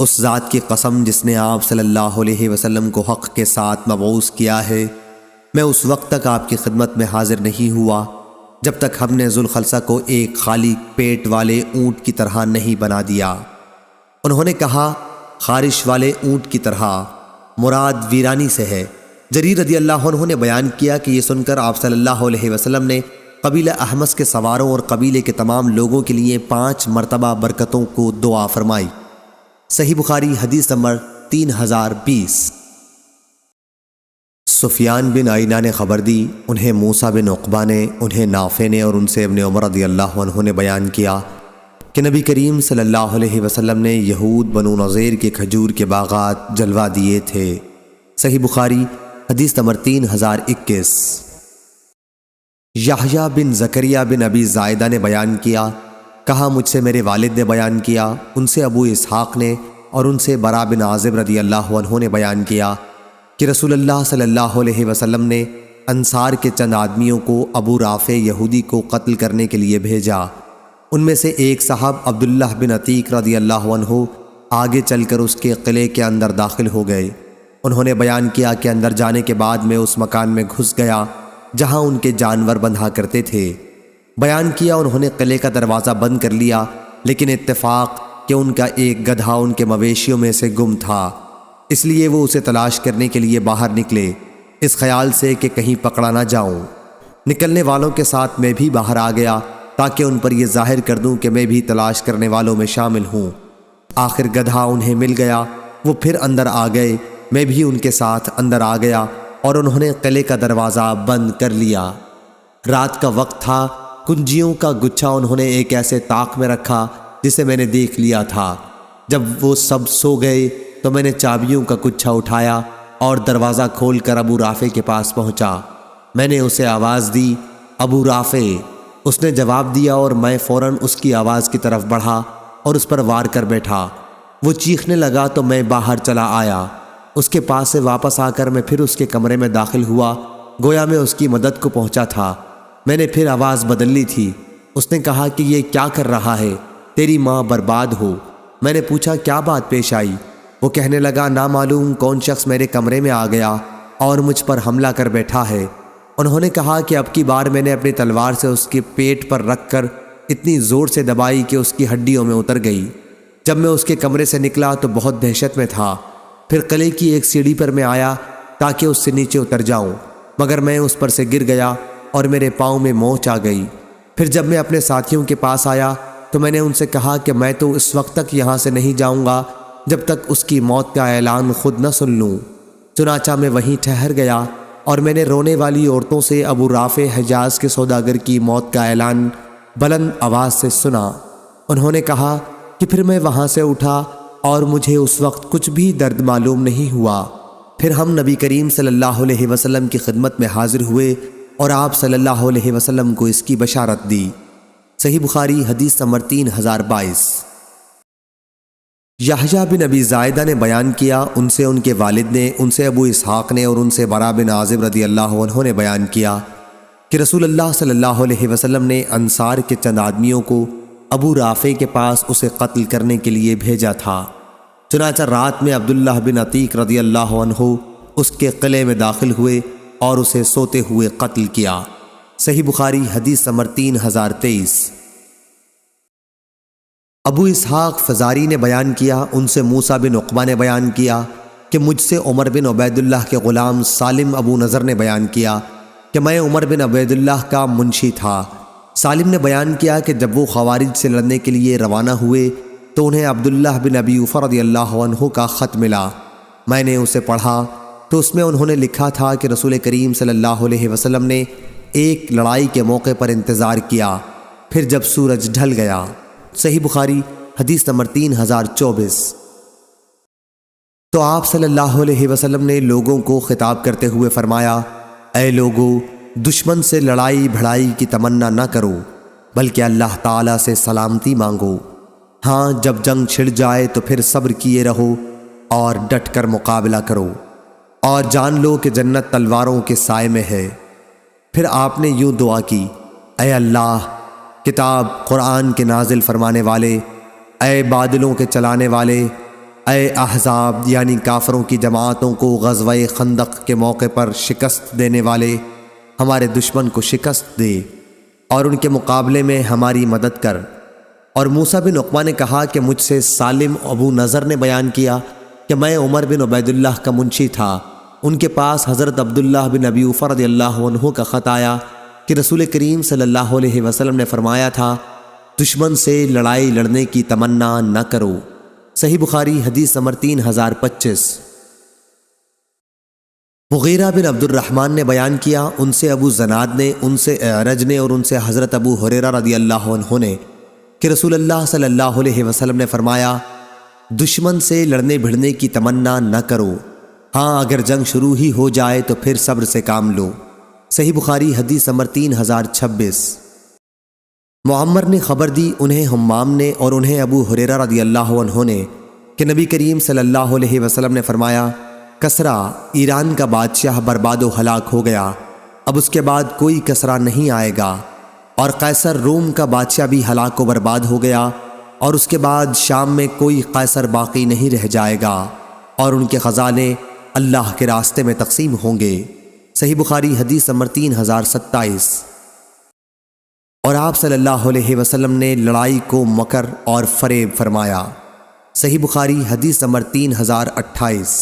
اس ذات کی قسم جس نے آپ صلی اللہ علیہ وسلم کو حق کے ساتھ مبعوث کیا ہے، میں اس وقت تک آپ کی خدمت میں حاضر نہیں ہوا جب تک ہم نے ذوالخلصہ کو ایک خالی پیٹ والے اونٹ کی طرح نہیں بنا دیا۔ انہوں نے کہا، خارش والے اونٹ کی طرح مراد ویرانی سے ہے۔ جریر رضی اللہ عنہ نے بیان کیا کہ یہ سن کر آپ صلی اللہ علیہ وسلم نے قبیلہ احمس کے سواروں اور قبیلے کے تمام لوگوں کے لیے 5 مرتبہ برکتوں کو دعا فرمائی۔ صحیح بخاری حدیث نمبر 3020۔ سفیان بن عینہ نے خبر دی، انہیں موسیٰ بن عقبہ نے، انہیں نافع نے اور ان سے ابن عمر رضی اللہ عنہ نے بیان کیا کہ نبی کریم صلی اللہ علیہ وسلم نے یہود بنو نضیر کے کھجور کے باغات جلوا دیے تھے۔ صحیح بخاری حدیث نمبر 3021۔ یحییٰ بن زکریا بن ابی زائدہ نے بیان کیا، کہا مجھ سے میرے والد نے بیان کیا، ان سے ابو اسحاق نے اور ان سے برا بن عازب رضی اللہ عنہ نے بیان کیا کہ رسول اللہ صلی اللہ علیہ وسلم نے انصار کے چند آدمیوں کو ابو رافع یہودی کو قتل کرنے کے لیے بھیجا۔ ان میں سے ایک صاحب عبداللہ بن عتیق رضی اللہ عنہ آگے چل کر اس کے قلعے کے اندر داخل ہو گئے۔ انہوں نے بیان کیا کہ اندر جانے کے بعد میں اس مکان میں گھس گیا جہاں ان کے جانور بندھا کرتے تھے۔ بیان کیا انہوں نے قلعے کا دروازہ بند کر لیا، لیکن اتفاق کہ ان کا ایک گدھا ان کے مویشیوں میں سے گم تھا، اس لیے وہ اسے تلاش کرنے کے لیے باہر نکلے، اس خیال سے کہ کہیں پکڑا نہ جاؤں۔ نکلنے والوں کے ساتھ میں بھی باہر آ گیا تاکہ ان پر یہ ظاہر کر دوں کہ میں بھی تلاش کرنے والوں میں شامل ہوں۔ آخر گدھا انہیں مل گیا، وہ پھر اندر آ گئے، میں بھی ان کے ساتھ اندر آ گیا اور انہوں نے قلعے کا دروازہ بند کر لیا۔ رات کا وقت تھا، کنجیوں کا گچھا انہوں نے ایک ایسے طاق میں رکھا جسے میں نے دیکھ لیا تھا۔ جب وہ سب سو گئے تو میں نے چابیوں کا گچھا اٹھایا اور دروازہ کھول کر ابو رافع کے پاس پہنچا۔ میں نے اسے آواز دی ابو رافع۔ اس نے جواب دیا اور میں فوراً اس کی آواز کی طرف بڑھا اور اس پر وار کر بیٹھا۔ وہ چیخنے لگا تو میں باہر چلا آیا۔ اس کے پاس سے واپس آ کر میں پھر اس کے کمرے میں داخل ہوا، گویا میں اس کی مدد کو پہنچا تھا۔ میں نے پھر آواز بدل لی تھی۔ اس نے کہا کہ یہ کیا کر رہا ہے؟ تیری ماں برباد ہو۔ میں نے پوچھا کیا بات پیش آئی؟ وہ کہنے لگا نامعلوم کون شخص میرے کمرے میں آ گیا اور مجھ پر حملہ کر بیٹھا ہے۔ انہوں نے کہا کہ اب کی بار میں نے اپنی تلوار سے اس کے پیٹ پر رکھ کر اتنی زور سے دبائی کہ اس کی ہڈیوں میں اتر گئی۔ جب میں اس کے کمرے سے نکلا تو بہت دہشت میں تھا۔ پھر قلعے کی ایک سیڑھی پر میں آیا تاکہ اس سے نیچے اتر جاؤں، مگر میں اس پر سے گر گیا اور میرے پاؤں میں موچ آ گئی۔ پھر جب میں اپنے ساتھیوں کے پاس آیا تو میں نے ان سے کہا کہ میں تو اس وقت تک یہاں سے نہیں جاؤں گا جب تک اس کی موت کا اعلان خود نہ سن لوں۔ چنانچہ میں وہیں ٹھہر گیا اور میں نے رونے والی عورتوں سے ابو رافع حجاز کے سوداگر کی موت کا اعلان بلند آواز سے سنا۔ انہوں نے کہا کہ پھر میں وہاں سے اٹھا اور مجھے اس وقت کچھ بھی درد معلوم نہیں ہوا۔ پھر ہم نبی کریم صلی اللہ علیہ وسلم کی خدمت میں حاضر ہوئے اور آپ صلی اللہ علیہ وسلم کو اس کی بشارت دی۔ صحیح بخاری حدیث نمبر 3022۔ یحییٰ بن ابی زائدہ نے بیان کیا، ان سے ان کے والد نے، ان سے ابو اسحاق نے اور ان سے برا بن عازب رضی اللہ عنہ نے بیان کیا کہ رسول اللہ صلی اللہ علیہ وسلم نے انصار کے چند آدمیوں کو ابو رافع کے پاس اسے قتل کرنے کے لیے بھیجا تھا۔ چنانچہ رات میں عبداللہ بن عتیق رضی اللہ عنہ اس کے قلعے میں داخل ہوئے اور اسے سوتے ہوئے قتل کیا۔ صحیح بخاری حدیث نمبر 3023۔ ابو اسحاق فزاری نے بیان کیا، ان سے موسیٰ بن عقبہ نے بیان کیا کہ مجھ سے عمر بن عبید اللہ کے غلام سالم ابو نضر نے بیان کیا کہ میں عمر بن عبید اللہ کا منشی تھا۔ سالم نے بیان کیا کہ جب وہ خوارج سے لڑنے کے لیے روانہ ہوئے تو انہیں عبداللہ بن ابی اوفا رضی اللہ عنہ کا خط ملا۔ میں نے اسے پڑھا تو اس میں انہوں نے لکھا تھا کہ رسول کریم صلی اللہ علیہ وسلم نے ایک لڑائی کے موقع پر انتظار کیا، پھر جب سورج ڈھل گیا۔ صحیح بخاری حدیث نمبر 3024۔ تو آپ صلی اللہ علیہ وسلم نے لوگوں کو خطاب کرتے ہوئے فرمایا، اے لوگو، دشمن سے لڑائی بھڑائی کی تمنا نہ کرو، بلکہ اللہ تعالیٰ سے سلامتی مانگو۔ ہاں، جب جنگ چھڑ جائے تو پھر صبر کیے رہو اور ڈٹ کر مقابلہ کرو، اور جان لو کہ جنت تلواروں کے سائے میں ہے۔ پھر آپ نے یوں دعا کی، اے اللہ، کتاب قرآن کے نازل فرمانے والے، اے بادلوں کے چلانے والے، اے احزاب یعنی کافروں کی جماعتوں کو غزوہ خندق کے موقع پر شکست دینے والے، ہمارے دشمن کو شکست دے اور ان کے مقابلے میں ہماری مدد کر۔ اور موسیٰ بن عقبہ نے کہا کہ مجھ سے سالم ابو نضر نے بیان کیا کہ میں عمر بن عبید اللہ کا منشی تھا۔ ان کے پاس حضرت عبداللہ بن ابی اوفا رضی اللہ عنہ کا خط آیا کہ رسول کریم صلی اللہ علیہ وسلم نے فرمایا تھا، دشمن سے لڑائی لڑنے کی تمنا نہ کرو۔ صحیح بخاری حدیث نمبر 3025۔ مغیرہ بن عبد الرحمن نے بیان کیا، ان سے ابو زناد نے، ان سے اعرج نے اور ان سے حضرت ابو ہریرہ رضی اللہ عنہ نے کہ رسول اللہ صلی اللہ علیہ وسلم نے فرمایا، دشمن سے لڑنے بھڑنے کی تمنا نہ کرو، ہاں اگر جنگ شروع ہی ہو جائے تو پھر صبر سے کام لو۔ صحیح بخاری حدیث نمبر 3026۔ معمر نے خبر دی، انہیں حمام نے اور انہیں ابو ہریرہ رضی اللہ عنہ نے کہ نبی کریم صلی اللہ علیہ وسلم نے فرمایا، کسرا ایران کا بادشاہ برباد و ہلاک ہو گیا، اب اس کے بعد کوئی کسرا نہیں آئے گا، اور قیصر روم کا بادشاہ بھی ہلاک و برباد ہو گیا، اور اس کے بعد شام میں کوئی قیصر باقی نہیں رہ جائے گا، اور ان کے خزانے اللہ کے راستے میں تقسیم ہوں گے۔ صحیح بخاری حدیث نمبر 3027۔ اور آپ صلی اللہ علیہ وسلم نے لڑائی کو مکر اور فریب فرمایا۔ صحیح بخاری حدیث نمبر 3028۔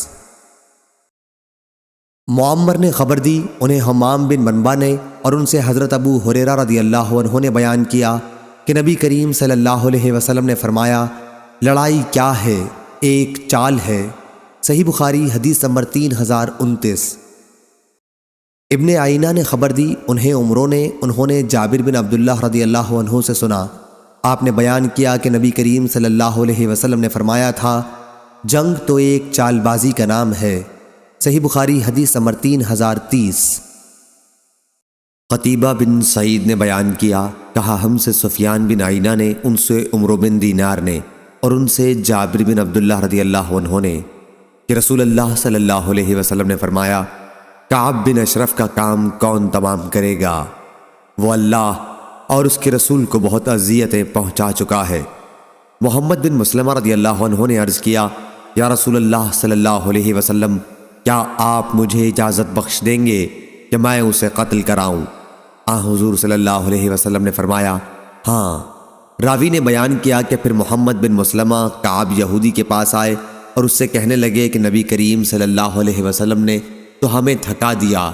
معمر نے خبر دی، انہیں حمام بن منبع نے اور ان سے حضرت ابو ہریرہ رضی اللہ عنہ نے بیان کیا کہ نبی کریم صلی اللہ علیہ وسلم نے فرمایا، لڑائی کیا ہے؟ ایک چال ہے۔ صحیح بخاری حدیث نمبر 3029۔ ابن آئینہ نے خبر دی، انہوں نے جابر بن عبداللہ رضی اللہ عنہ سے سنا، آپ نے بیان کیا کہ نبی کریم صلی اللہ علیہ وسلم نے فرمایا تھا، جنگ تو ایک چال بازی کا نام ہے۔ صحیح بخاری حدیث نمبر 3030۔ قتیبہ بن سعید نے بیان کیا، کہا ہم سے سفیان بن عینہ نے، ان سے عمرو بن دینار نے، اور ان سے جابر بن عبداللہ رضی اللہ عنہ نے کہ رسول اللہ صلی اللہ علیہ وسلم نے فرمایا، کعب بن اشرف کا کام کون تمام کرے گا؟ وہ اللہ اور اس کے رسول کو بہت اذیتیں پہنچا چکا ہے۔ محمد بن مسلمہ رضی اللہ عنہ نے عرض کیا، یا رسول اللہ صلی اللہ علیہ وسلم، کیا آپ مجھے اجازت بخش دیں گے کہ میں اسے قتل کراؤں؟ حضور صلی اللہ علیہ وسلم نے فرمایا، ہاں۔ راوی نے بیان کیا کہ پھر محمد بن مسلمہ کعب یہودی کے پاس آئے اور اس سے کہنے لگے کہ نبی کریم صلی اللہ علیہ وسلم نے تو ہمیں تھکا دیا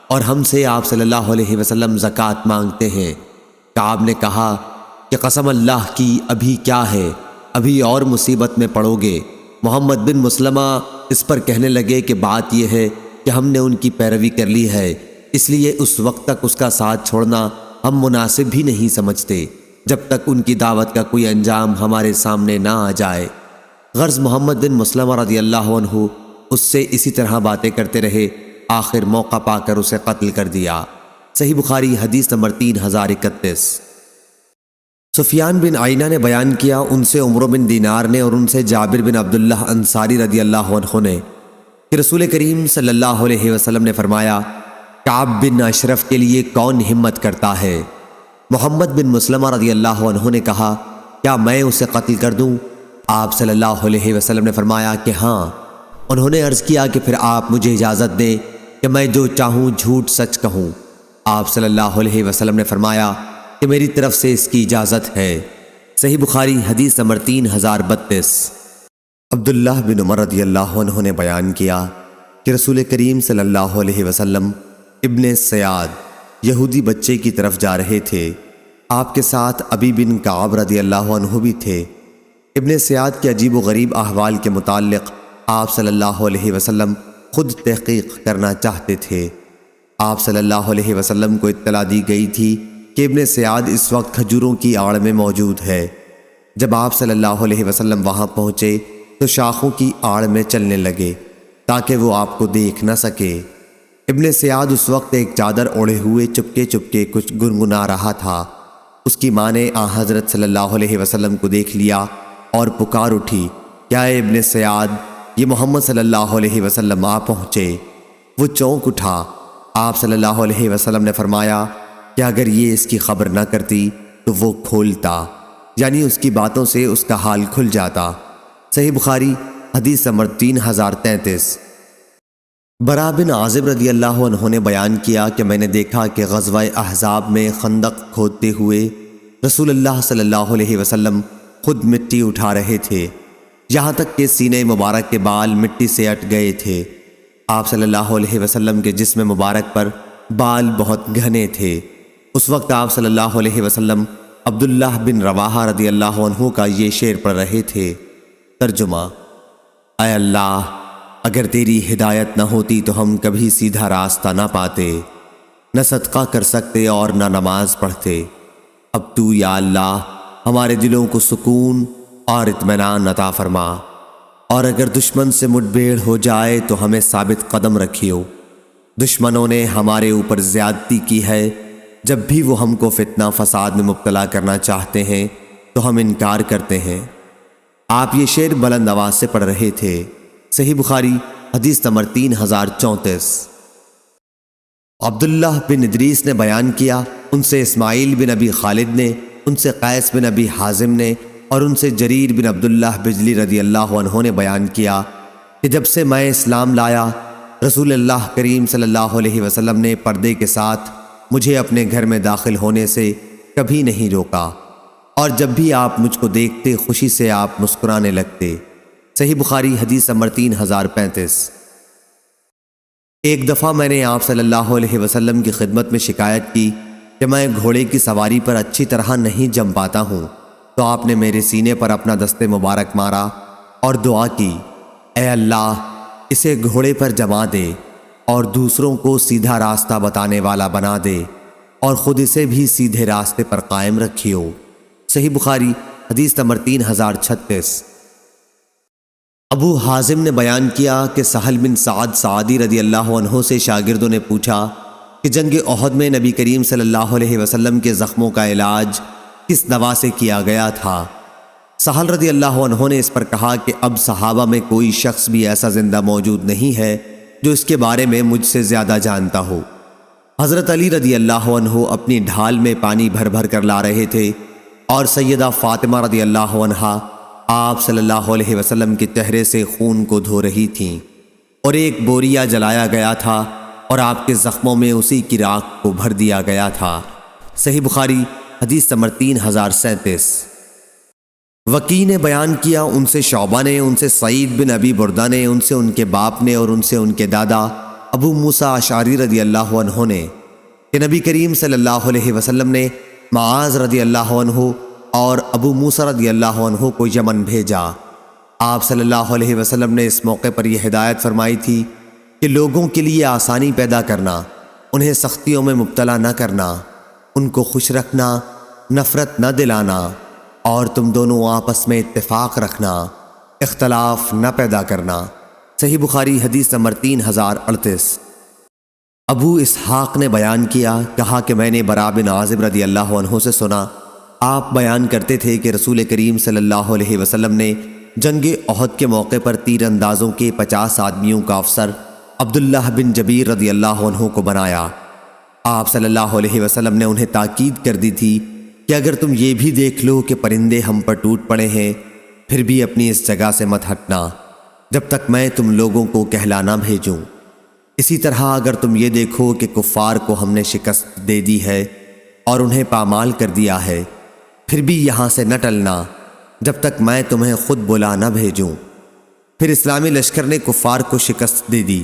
اور ہم سے آپ صلی اللہ علیہ وسلم زکوٰۃ مانگتے ہیں۔ کعب نے کہا کہ قسم اللہ کی، ابھی کیا ہے، ابھی اور مصیبت میں پڑو گے۔ محمد بن مسلمہ اس پر کہنے لگے کہ بات یہ ہے کہ ہم نے ان کی پیروی کر لی ہے، اس لیے اس وقت تک اس کا ساتھ چھوڑنا ہم مناسب بھی نہیں سمجھتے جب تک ان کی دعوت کا کوئی انجام ہمارے سامنے نہ آ جائے۔ غرض محمد بن مسلمہ رضی اللہ عنہ اس سے اسی طرح باتیں کرتے رہے، آخر موقع پا کر اسے قتل کر دیا۔ صحیح بخاری حدیث نمبر 3031۔ سفیان بن عینہ نے بیان کیا، ان سے عمرو بن دینار نے اور ان سے جابر بن عبداللہ انصاری رضی اللہ عنہ نے کہ رسول کریم صلی اللہ علیہ وسلم نے فرمایا، کعب بن اشرف کے لیے کون ہمت کرتا ہے؟ محمد بن مسلمہ رضی اللہ عنہ نے کہا، کیا میں اسے قتل کر دوں؟ آپ صلی اللہ علیہ وسلم نے فرمایا کہ ہاں۔ انہوں نے عرض کیا کہ پھر آپ مجھے اجازت دیں کہ میں جو چاہوں جھوٹ سچ کہوں۔ آپ صلی اللہ علیہ وسلم نے فرمایا کہ میری طرف سے اس کی اجازت ہے۔ صحیح بخاری حدیث نمبر 3032۔ عبداللہ بن عمر رضی اللہ عنہ نے بیان کیا کہ رسول کریم صلی اللہ علیہ وسلم ابن سیاد یہودی بچے کی طرف جا رہے تھے، آپ کے ساتھ ابی بن کعب رضی اللہ عنہ بھی تھے۔ ابن سیاد کے عجیب و غریب احوال کے متعلق آپ صلی اللہ علیہ وسلم خود تحقیق کرنا چاہتے تھے۔ آپ صلی اللہ علیہ وسلم کو اطلاع دی گئی تھی کہ ابن سیاد اس وقت کھجوروں کی آڑ میں موجود ہے۔ جب آپ صلی اللہ علیہ وسلم وہاں پہنچے تو شاخوں کی آڑ میں چلنے لگے تاکہ وہ آپ کو دیکھ نہ سکے۔ ابن سیاد اس وقت ایک چادر اوڑھے ہوئے چپکے چپکے کچھ گنگنا رہا تھا۔ اس کی ماں نے حضرت صلی اللہ علیہ وسلم کو دیکھ لیا اور پکار اٹھی، کیا اے ابن سیاد، یہ محمد صلی اللہ علیہ وسلم آ پہنچے۔ وہ چونک اٹھا۔ آپ صلی اللہ علیہ وسلم نے فرمایا کہ اگر یہ اس کی خبر نہ کرتی تو وہ کھولتا، یعنی اس کی باتوں سے اس کا حال کھل جاتا۔ صحیح بخاری حدیث نمبر 3033۔ برا بن عازب رضی اللہ عنہ نے بیان کیا کہ میں نے دیکھا کہ غزوہ احزاب میں خندق کھودتے ہوئے رسول اللہ صلی اللہ علیہ وسلم خود مٹی اٹھا رہے تھے، یہاں تک کہ سینے مبارک کے بال مٹی سے اٹ گئے تھے۔ آپ صلی اللہ علیہ وسلم کے جسم مبارک پر بال بہت گھنے تھے۔ اس وقت آپ صلی اللہ علیہ وسلم عبداللہ بن رواحہ رضی اللہ عنہ کا یہ شعر پڑھ رہے تھے۔ ترجمہ: اے اللہ، اگر تیری ہدایت نہ ہوتی تو ہم کبھی سیدھا راستہ نہ پاتے، نہ صدقہ کر سکتے اور نہ نماز پڑھتے۔ اب تو یا اللہ ہمارے دلوں کو سکون اور اطمینان عطا فرما، اور اگر دشمن سے مٹبھیڑ ہو جائے تو ہمیں ثابت قدم رکھیو۔ دشمنوں نے ہمارے اوپر زیادتی کی ہے، جب بھی وہ ہم کو فتنہ فساد میں مبتلا کرنا چاہتے ہیں تو ہم انکار کرتے ہیں۔ آپ یہ شعر بلند آواز سے پڑھ رہے تھے۔ صحیح بخاری حدیث نمبر 3034۔ عبداللہ بن ادریس نے بیان کیا، ان سے اسماعیل بن ابی خالد نے، ان سے قیس بن ابی حازم نے اور ان سے جریر بن عبداللہ بجلی رضی اللہ عنہ نے بیان کیا کہ جب سے میں اسلام لایا، رسول اللہ کریم صلی اللہ علیہ وسلم نے پردے کے ساتھ مجھے اپنے گھر میں داخل ہونے سے کبھی نہیں روکا، اور جب بھی آپ مجھ کو دیکھتے خوشی سے آپ مسکرانے لگتے۔ صحیح بخاری حدیث نمبر 3035۔ ایک دفعہ میں نے آپ صلی اللہ علیہ وسلم کی خدمت میں شکایت کی کہ میں گھوڑے کی سواری پر اچھی طرح نہیں جم پاتا ہوں، تو آپ نے میرے سینے پر اپنا دست مبارک مارا اور دعا کی، اے اللہ اسے گھوڑے پر جما دے اور دوسروں کو سیدھا راستہ بتانے والا بنا دے، اور خود اسے بھی سیدھے راستے پر قائم رکھیو۔ صحیح بخاری حدیث نمبر 3036۔ ابو حازم نے بیان کیا کہ سہل بن سعد سعدی رضی اللہ عنہ سے شاگردوں نے پوچھا کہ جنگ احد میں نبی کریم صلی اللہ علیہ وسلم کے زخموں کا علاج کس دوا سے کیا گیا تھا؟ سہل رضی اللہ عنہ نے اس پر کہا کہ اب صحابہ میں کوئی شخص بھی ایسا زندہ موجود نہیں ہے جو اس کے بارے میں مجھ سے زیادہ جانتا ہو۔ حضرت علی رضی اللہ عنہ اپنی ڈھال میں پانی بھر بھر کر لا رہے تھے اور سیدہ فاطمہ رضی اللہ عنہا آپ صلی اللہ علیہ وسلم کے چہرے سے خون کو دھو رہی تھیں، اور ایک بوریا جلایا گیا تھا اور آپ کے زخموں میں اسی کی راکھ کو بھر دیا گیا تھا۔ صحیح بخاری حدیث نمبر 3037۔ وکی نے بیان کیا، ان سے شعبہ نے، ان سے سعید بن ابی بردہ نے، ان سے ان کے باپ نے اور ان سے ان کے دادا ابو موسیٰ اشعری رضی اللہ عنہ نے کہ نبی کریم صلی اللہ علیہ وسلم نے معاذ رضی اللہ عنہ اور ابو موسیٰ رضی اللہ عنہ کو یمن بھیجا۔ آپ صلی اللہ علیہ وسلم نے اس موقع پر یہ ہدایت فرمائی تھی کہ لوگوں کے لیے آسانی پیدا کرنا، انہیں سختیوں میں مبتلا نہ کرنا، ان کو خوش رکھنا، نفرت نہ دلانا، اور تم دونوں آپس میں اتفاق رکھنا، اختلاف نہ پیدا کرنا۔ صحیح بخاری حدیث نمبر 3038۔ ابو اسحاق نے بیان کیا، کہا کہ میں نے براء بن عازب رضی اللہ عنہ سے سنا، آپ بیان کرتے تھے کہ رسول کریم صلی اللہ علیہ وسلم نے جنگ احد کے موقع پر تیر اندازوں کے 50 آدمیوں کا افسر عبداللہ بن جبیر رضی اللہ عنہ کو بنایا۔ آپ صلی اللہ علیہ وسلم نے انہیں تاکید کر دی تھی کہ اگر تم یہ بھی دیکھ لو کہ پرندے ہم پر ٹوٹ پڑے ہیں، پھر بھی اپنی اس جگہ سے مت ہٹنا جب تک میں تم لوگوں کو کہلا نہ بھیجوں۔ اسی طرح اگر تم یہ دیکھو کہ کفار کو ہم نے شکست دے دی ہے اور انہیں پامال کر دیا ہے، پھر بھی یہاں سے نہ ٹلنا جب تک میں تمہیں خود بلا نہ بھیجوں۔ پھر اسلامی لشکر نے کفار کو شکست دے دی۔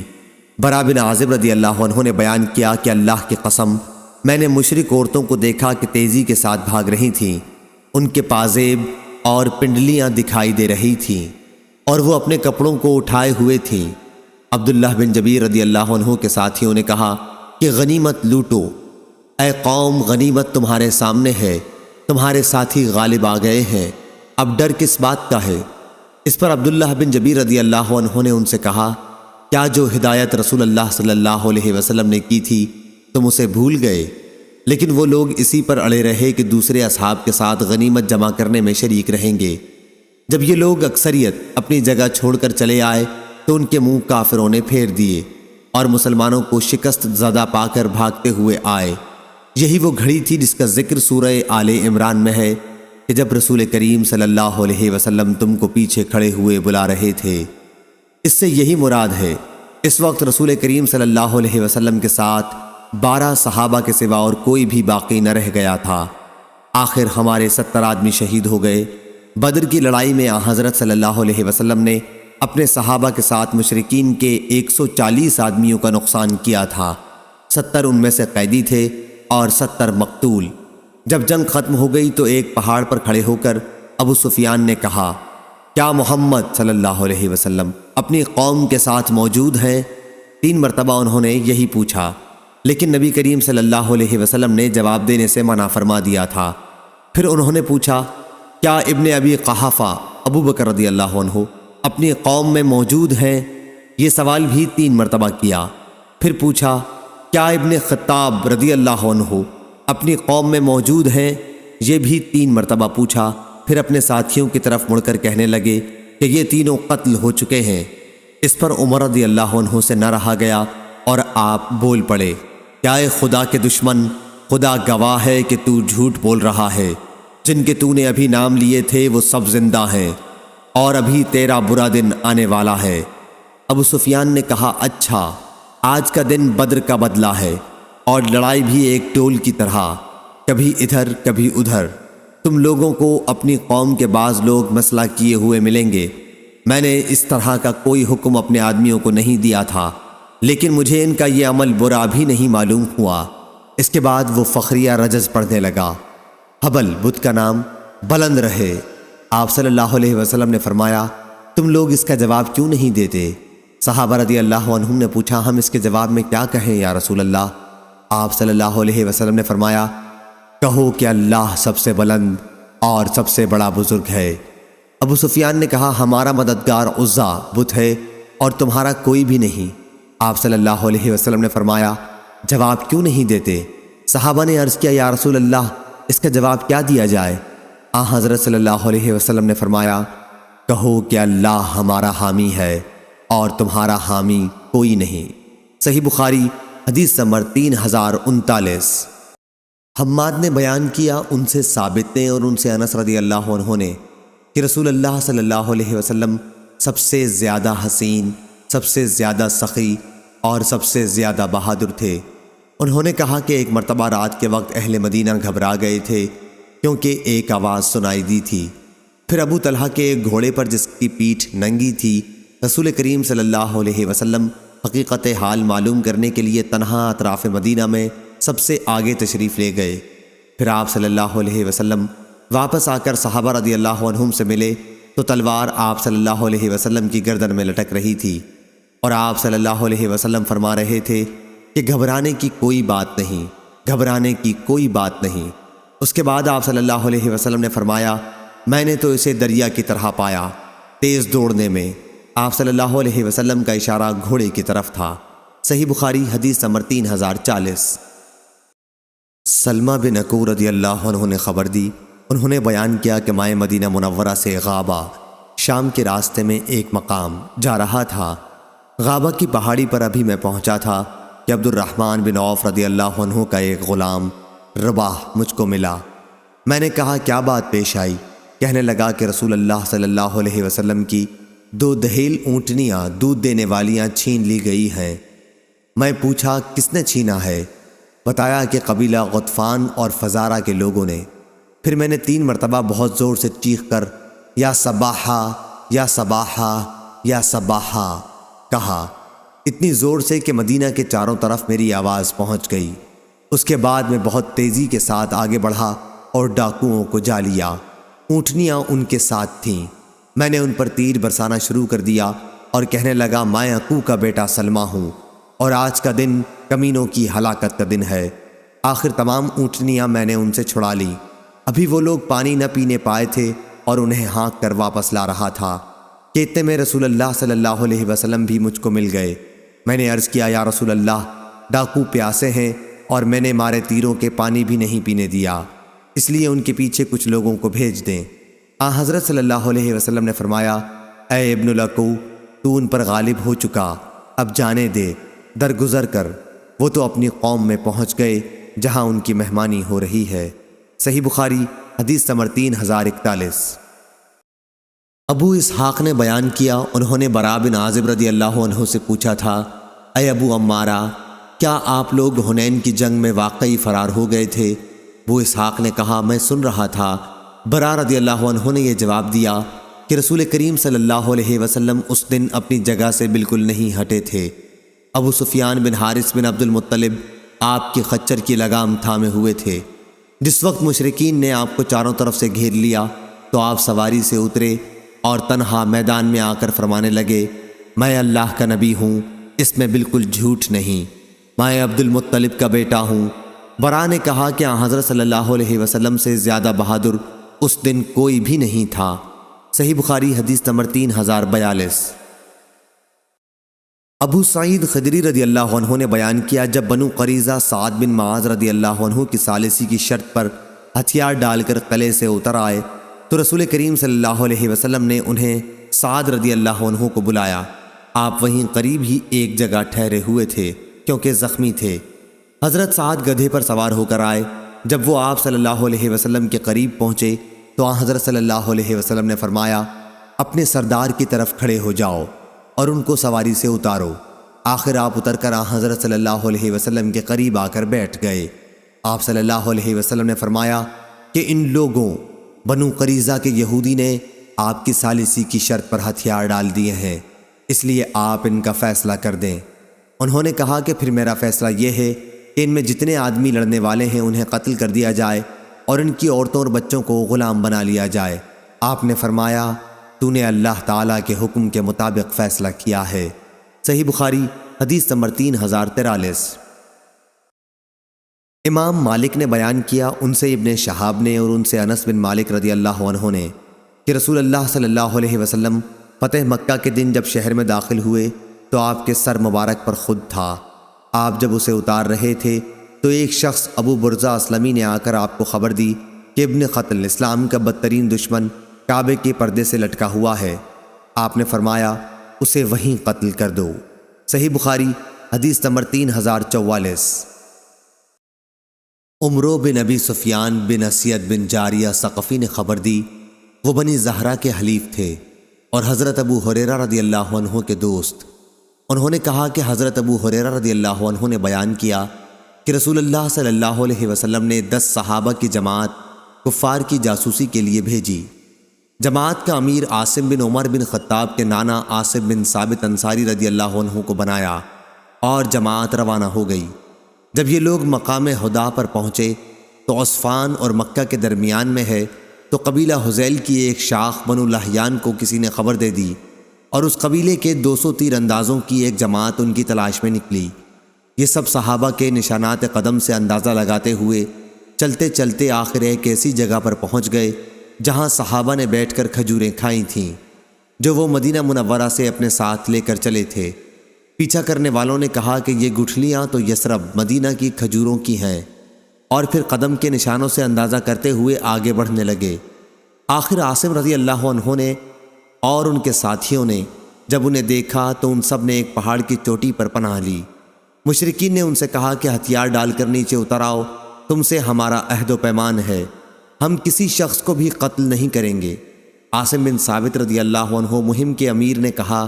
براء بن عازب رضی اللہ عنہ نے بیان کیا کہ اللہ کی قسم، میں نے مشرک عورتوں کو دیکھا کہ تیزی کے ساتھ بھاگ رہی تھیں، ان کے پازیب اور پنڈلیاں دکھائی دے رہی تھیں اور وہ اپنے کپڑوں کو اٹھائے ہوئے تھیں۔ عبداللہ بن جبیر رضی اللہ عنہ کے ساتھیوں نے کہا کہ غنیمت لوٹو، اے قوم غنیمت تمہارے سامنے ہے، تمہارے ساتھی غالب آ گئے ہیں، اب ڈر کس بات کا ہے؟ اس پر عبداللہ بن جبیر رضی اللہ عنہ نے ان سے کہا، کیا جو ہدایت رسول اللہ صلی اللہ علیہ وسلم نے کی تھی تم اسے بھول گئے؟ لیکن وہ لوگ اسی پر اڑے رہے کہ دوسرے اصحاب کے ساتھ غنیمت جمع کرنے میں شریک رہیں گے۔ جب یہ لوگ اکثریت اپنی جگہ چھوڑ کر چلے آئے تو ان کے منہ کافروں نے پھیر دیے اور مسلمانوں کو شکست زدہ پا کر بھاگتے ہوئے آئے۔ یہی وہ گھڑی تھی جس کا ذکر سورہ آل عمران میں ہے کہ جب رسول کریم صلی اللہ علیہ وسلم تم کو پیچھے کھڑے ہوئے بلا رہے تھے۔ اس سے یہی مراد ہے۔ اس وقت رسول کریم صلی اللہ علیہ وسلم کے ساتھ 12 صحابہ کے سوا اور کوئی بھی باقی نہ رہ گیا تھا۔ آخر ہمارے 70 آدمی شہید ہو گئے۔ بدر کی لڑائی میں حضرت صلی اللہ علیہ وسلم نے اپنے صحابہ کے ساتھ مشرکین کے 140 آدمیوں کا نقصان کیا تھا۔ 70 ان میں سے قیدی تھے اور 70 مقتول۔ جب جنگ ختم ہو گئی تو ایک پہاڑ پر کھڑے ہو کر ابو سفیان نے کہا، کیا محمد صلی اللہ علیہ وسلم اپنی قوم کے ساتھ موجود ہیں؟ 3 مرتبہ انہوں نے یہی پوچھا، لیکن نبی کریم صلی اللہ علیہ وسلم نے جواب دینے سے منع فرما دیا تھا۔ پھر انہوں نے پوچھا، کیا ابن ابی قحافہ ابو بکر رضی اللہ عنہ اپنی قوم میں موجود ہیں؟ یہ سوال بھی 3 مرتبہ کیا۔ پھر پوچھا، کیا ابن خطاب رضی اللہ عنہ اپنی قوم میں موجود ہیں؟ یہ بھی 3 مرتبہ پوچھا۔ پھر اپنے ساتھیوں کی طرف مڑ کر کہنے لگے کہ یہ تینوں قتل ہو چکے ہیں۔ اس پر عمر رضی اللہ عنہ سے نہ رہا گیا اور آپ بول پڑے، کیا اے خدا کے دشمن، خدا گواہ ہے کہ تو جھوٹ بول رہا ہے، جن کے تو نے ابھی نام لیے تھے وہ سب زندہ ہیں اور ابھی تیرا برا دن آنے والا ہے۔ ابو سفیان نے کہا، اچھا، آج کا دن بدر کا بدلہ ہے اور لڑائی بھی ایک ٹول کی طرح، کبھی ادھر کبھی ادھر۔ تم لوگوں کو اپنی قوم کے بعض لوگ مسئلہ کیے ہوئے ملیں گے۔ میں نے اس طرح کا کوئی حکم اپنے آدمیوں کو نہیں دیا تھا، لیکن مجھے ان کا یہ عمل برا بھی نہیں معلوم ہوا۔ اس کے بعد وہ فخریہ رجز پڑھنے لگا، حبل بت کا نام بلند رہے۔ آپ صلی اللہ علیہ وسلم نے فرمایا، تم لوگ اس کا جواب کیوں نہیں دیتے؟ صحابہ رضی اللہ عنہم نے پوچھا، ہم اس کے جواب میں کیا کہیں یا رسول اللہ؟ آپ صلی اللہ علیہ وسلم نے فرمایا، کہو کہ اللہ سب سے بلند اور سب سے بڑا بزرگ ہے۔ ابو سفیان نے کہا، ہمارا مددگار عزا بت ہے اور تمہارا کوئی بھی نہیں۔ آپ صلی اللہ علیہ وسلم نے فرمایا، جواب کیوں نہیں دیتے؟ صحابہ نے عرض کیا یا رسول اللہ اس کا جواب کیا دیا جائے؟ حضرت صلی اللہ علیہ وسلم نے فرمایا کہو کہ اللہ ہمارا حامی ہے اور تمہارا حامی کوئی نہیں۔ صحیح بخاری حدیث نمبر 3039۔ حماد نے بیان کیا ان سے ثابت نے اور ان سے انس رضی اللہ عنہ نے کہ رسول اللہ صلی اللہ علیہ وسلم سب سے زیادہ حسین، سب سے زیادہ سخی اور سب سے زیادہ بہادر تھے۔ انہوں نے کہا کہ ایک مرتبہ رات کے وقت اہل مدینہ گھبرا گئے تھے کیونکہ ایک آواز سنائی دی تھی۔ پھر ابو طلحہ کے ایک گھوڑے پر جس کی پیٹھ ننگی تھی رسول کریم صلی اللہ علیہ وسلم حقیقت حال معلوم کرنے کے لیے تنہا اطراف مدینہ میں سب سے آگے تشریف لے گئے۔ پھر آپ صلی اللہ علیہ وسلم واپس آ کر صحابہ رضی اللہ عنہم سے ملے تو تلوار آپ صلی اللہ علیہ وسلم کی گردن میں لٹک رہی تھی اور آپ صلی اللہ علیہ وسلم فرما رہے تھے کہ گھبرانے کی کوئی بات نہیں، گھبرانے کی کوئی بات نہیں۔ اس کے بعد آپ صلی اللہ علیہ وسلم نے فرمایا میں نے تو اسے دریا کی طرح پایا تیز دوڑنے میں۔ آپ صلی اللہ علیہ وسلم کا اشارہ گھوڑے کی طرف تھا۔ صحیح بخاری حدیث نمبر 3040۔ سلمہ بن اکوع رضی اللہ عنہ نے خبر دی، انہوں نے بیان کیا کہ میں مدینہ منورہ سے غابہ شام کے راستے میں ایک مقام جا رہا تھا۔ غابہ کی پہاڑی پر ابھی میں پہنچا تھا کہ عبد الرحمن بن عوف رضی اللہ عنہ کا ایک غلام رباح مجھ کو ملا۔ میں نے کہا کیا بات پیش آئی؟ کہنے لگا کہ رسول اللہ صلی اللہ علیہ وسلم کی 2 دھیل اونٹنیاں دودھ دینے والیاں چھین لی گئی ہیں۔ میں پوچھا کس نے چھینا ہے؟ بتایا کہ قبیلہ غطفان اور فزارہ کے لوگوں نے۔ پھر میں نے 3 مرتبہ بہت زور سے چیخ کر یا صباحا یا صباحا یا صباحا کہا، اتنی زور سے کہ مدینہ کے چاروں طرف میری آواز پہنچ گئی۔ اس کے بعد میں بہت تیزی کے ساتھ آگے بڑھا اور ڈاکوؤں کو جا لیا۔ اونٹنیاں ان کے ساتھ تھیں۔ میں نے ان پر تیر برسانا شروع کر دیا اور کہنے لگا میں اکوع کا بیٹا سلمہ ہوں اور آج کا دن کمینوں کی ہلاکت کا دن ہے۔ آخر تمام اونٹنیاں میں نے ان سے چھڑا لی۔ ابھی وہ لوگ پانی نہ پینے پائے تھے اور انہیں ہانک کر واپس لا رہا تھا کہ اتنے میں رسول اللہ صلی اللہ علیہ وسلم بھی مجھ کو مل گئے۔ میں نے عرض کیا یا رسول اللہ ڈاکو پیاسے ہیں اور میں نے مارے تیروں کے پانی بھی نہیں پینے دیا، اس لیے ان کے پیچھے کچھ لوگوں کو بھیج دیں۔ حضرت صلی اللہ علیہ وسلم نے فرمایا اے ابن الاکوع تو ان پر غالب ہو چکا، اب جانے دے، درگزر کر۔ وہ تو اپنی قوم میں پہنچ گئے جہاں ان کی مہمانی ہو رہی ہے۔ صحیح بخاری حدیث نمبر 3041۔ ابو اسحاق نے بیان کیا انہوں نے براء بن عازب رضی اللہ عنہ سے پوچھا تھا اے ابو عمارہ کیا آپ لوگ حنین کی جنگ میں واقعی فرار ہو گئے تھے؟ ابو اسحاق نے کہا میں سن رہا تھا۔ براء رضی اللہ عنہ نے یہ جواب دیا کہ رسول کریم صلی اللہ علیہ وسلم اس دن اپنی جگہ سے بالکل نہیں ہٹے تھے۔ ابو سفیان بن حارث بن عبد المطلب آپ کی خچر کی لگام تھامے ہوئے تھے۔ جس وقت مشرکین نے آپ کو چاروں طرف سے گھیر لیا تو آپ سواری سے اترے اور تنہا میدان میں آ کر فرمانے لگے میں اللہ کا نبی ہوں، اس میں بالکل جھوٹ نہیں، میں عبد المطلب کا بیٹا ہوں۔ براء نے کہا کہ حضرت صلی اللہ علیہ وسلم سے زیادہ بہادر اس دن کوئی بھی نہیں تھا۔ صحیح بخاری حدیث نمبر 3042۔ ابو سعید خدری رضی اللہ عنہ نے بیان کیا جب بنو قریظہ سعد بن معاذ رضی اللہ عنہ کی ثالثی کی شرط پر ہتھیار ڈال کر قلعے سے اتر آئے تو رسول کریم صلی اللہ علیہ وسلم نے انہیں سعد رضی اللہ عنہ کو بلایا۔ آپ وہیں قریب ہی ایک جگہ ٹھہرے ہوئے تھے کیونکہ زخمی تھے۔ حضرت سعد گدھے پر سوار ہو کر آئے۔ جب وہ آپ صلی اللہ علیہ وسلم کے قریب پہنچے تو حضرت صلی اللہ علیہ وسلم نے فرمایا اپنے سردار کی طرف کھڑے ہو جاؤ اور ان کو سواری سے اتارو۔ آخر آپ اتر کر حضرت صلی اللہ علیہ وسلم کے قریب آ کر بیٹھ گئے۔ آپ صلی اللہ علیہ وسلم نے فرمایا کہ ان لوگوں بنو قریظہ کے یہودی نے آپ کی ثالثی کی شرط پر ہتھیار ڈال دیے ہیں، اس لیے آپ ان کا فیصلہ کر دیں۔ انہوں نے کہا کہ پھر میرا فیصلہ یہ ہے کہ ان میں جتنے آدمی لڑنے والے ہیں انہیں قتل کر دیا جائے اور ان کی عورتوں اور بچوں کو غلام بنا لیا جائے۔ آپ نے فرمایا تو نے اللہ تعالیٰ کے حکم کے مطابق فیصلہ کیا ہے۔ صحیح بخاری حدیث نمبر 3043۔ امام مالک نے بیان کیا ان سے ابن شہاب نے اور ان سے انس بن مالک رضی اللہ عنہ نے کہ رسول اللہ صلی اللہ علیہ وسلم فتح مکہ کے دن جب شہر میں داخل ہوئے تو آپ کے سر مبارک پر خود تھا۔ آپ جب اسے اتار رہے تھے تو ایک شخص ابو برزہ اسلمی نے آ کر آپ کو خبر دی کہ ابن قتل اسلام کا بدترین دشمن کعبے کے پردے سے لٹکا ہوا ہے۔ آپ نے فرمایا اسے وہیں قتل کر دو۔ صحیح بخاری حدیث نمبر 3044۔ عمرو بن ابی سفیان بن اسید بن جاریہ ثقفی نے خبر دی، وہ بنی زہرہ کے حلیف تھے اور حضرت ابو ہریرہ رضی اللہ عنہ کے دوست۔ انہوں نے کہا کہ حضرت ابو ہریرہ رضی اللہ عنہ نے بیان کیا کہ رسول اللہ صلی اللہ علیہ وسلم نے 10 صحابہ کی جماعت کفار کی جاسوسی کے لیے بھیجی۔ جماعت کا امیر عاصم بن عمر بن خطاب کے نانا عاصم بن ثابت انصاری رضی اللہ عنہ کو بنایا اور جماعت روانہ ہو گئی۔ جب یہ لوگ مقام ہدا پر پہنچے تو عصفان اور مکہ کے درمیان میں ہے، تو قبیلہ حذیل کی ایک شاخ بنو لحیان کو کسی نے خبر دے دی اور اس قبیلے کے 200 تیر اندازوں کی ایک جماعت ان کی تلاش میں نکلی۔ یہ سب صحابہ کے نشانات قدم سے اندازہ لگاتے ہوئے چلتے چلتے آخر ایک ایسی جگہ پر پہنچ گئے جہاں صحابہ نے بیٹھ کر کھجوریں کھائی تھیں جو وہ مدینہ منورہ سے اپنے ساتھ لے کر چلے تھے۔ پیچھا کرنے والوں نے کہا کہ یہ گٹھلیاں تو یثرب مدینہ کی کھجوروں کی ہیں، اور پھر قدم کے نشانوں سے اندازہ کرتے ہوئے آگے بڑھنے لگے۔ آخر عاصم رضی اللہ عنہ نے اور ان کے ساتھیوں نے جب انہیں دیکھا تو ان سب نے ایک پہاڑ کی چوٹی پر پناہ لی۔ مشرکین نے ان سے کہا کہ ہتھیار ڈال کر نیچے اتر آؤ، تم سے ہمارا عہد و پیمان ہے، ہم کسی شخص کو بھی قتل نہیں کریں گے۔ عاصم بن ثابت رضی اللہ عنہ مہم کے امیر نے کہا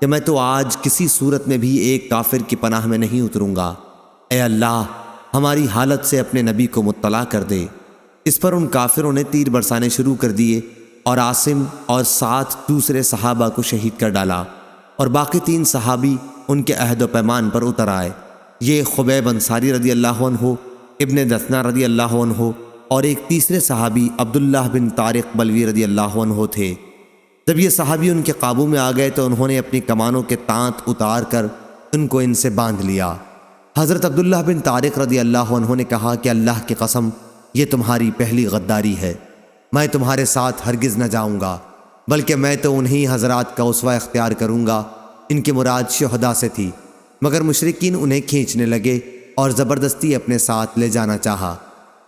کہ میں تو آج کسی صورت میں بھی ایک کافر کی پناہ میں نہیں اتروں گا، اے اللہ ہماری حالت سے اپنے نبی کو مطلع کر دے۔ اس پر ان کافروں نے تیر برسانے شروع کر دیے اور عاصم اور 7 دوسرے صحابہ کو شہید کر ڈالا، اور باقی 3 صحابی ان کے عہد و پیمان پر اتر آئے۔ یہ خبیب انصاری رضی اللہ عنہ، ابن دثنہ رضی اللہ عنہ اور ایک تیسرے صحابی عبداللہ بن طارق بلوی رضی اللہ عنہ تھے۔ جب یہ صحابی ان کے قابو میں آ گئے تو انہوں نے اپنی کمانوں کے تانت اتار کر ان کو ان سے باندھ لیا۔ حضرت عبداللہ بن طارق رضی اللہ عنہ نے کہا کہ اللہ کی قسم یہ تمہاری پہلی غداری ہے، میں تمہارے ساتھ ہرگز نہ جاؤں گا، بلکہ میں تو انہی حضرات کا اسوہ اختیار کروں گا۔ ان کی مراد شہداء سے تھی، مگر مشرکین انہیں کھینچنے لگے اور زبردستی اپنے ساتھ لے جانا چاہا۔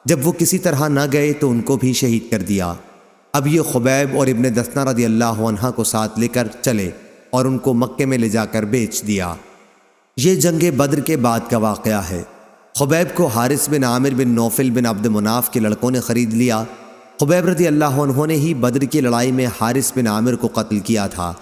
جب وہ کسی طرح نہ گئے تو ان کو بھی شہید کر دیا۔ اب یہ خبیب اور ابن دثنہ رضی اللہ عنہ کو ساتھ لے کر چلے اور ان کو مکے میں لے جا کر بیچ دیا۔ یہ جنگ بدر کے بعد کا واقعہ ہے۔ خبیب کو حارث بن عامر بن نوفل بن عبد مناف کے لڑکوں نے خرید لیا۔ خبیب رضی اللہ عنہ نے ہی بدر کی لڑائی میں حارث بن عامر کو قتل کیا تھا۔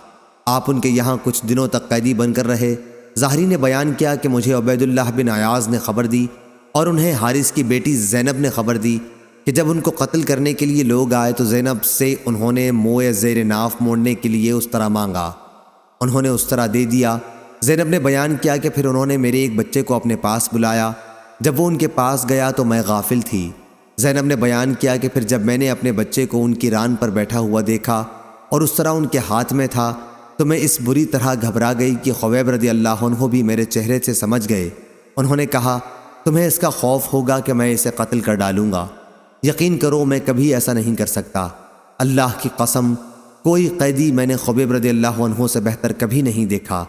آپ ان کے یہاں کچھ دنوں تک قیدی بن کر رہے۔ ظاہری نے بیان کیا کہ مجھے عبید اللہ بن عیاض نے خبر دی اور انہیں حارث کی بیٹی زینب نے خبر دی کہ جب ان کو قتل کرنے کے لیے لوگ آئے تو زینب سے انہوں نے موئے زیر ناف موڑنے کے لیے اس طرح مانگا۔ انہوں نے اس طرح دے دیا۔ زینب نے بیان کیا کہ پھر انہوں نے میرے ایک بچے کو اپنے پاس بلایا۔ جب وہ ان کے پاس گیا تو میں غافل تھی۔ زینب نے بیان کیا کہ پھر جب میں نے اپنے بچے کو ان کی ران پر بیٹھا ہوا دیکھا اور اس طرح ان کے ہاتھ میں تھا تو میں اس بری طرح گھبرا گئی کہ خبیب رضی اللہ عنہ بھی میرے چہرے سے سمجھ گئے۔ انہوں نے کہا تمہیں اس کا خوف ہوگا کہ میں اسے قتل کر ڈالوں گا، یقین کرو میں کبھی ایسا نہیں کر سکتا۔ اللہ کی قسم کوئی قیدی میں نے خبیب رضی اللہ عنہ سے بہتر کبھی نہیں دیکھا۔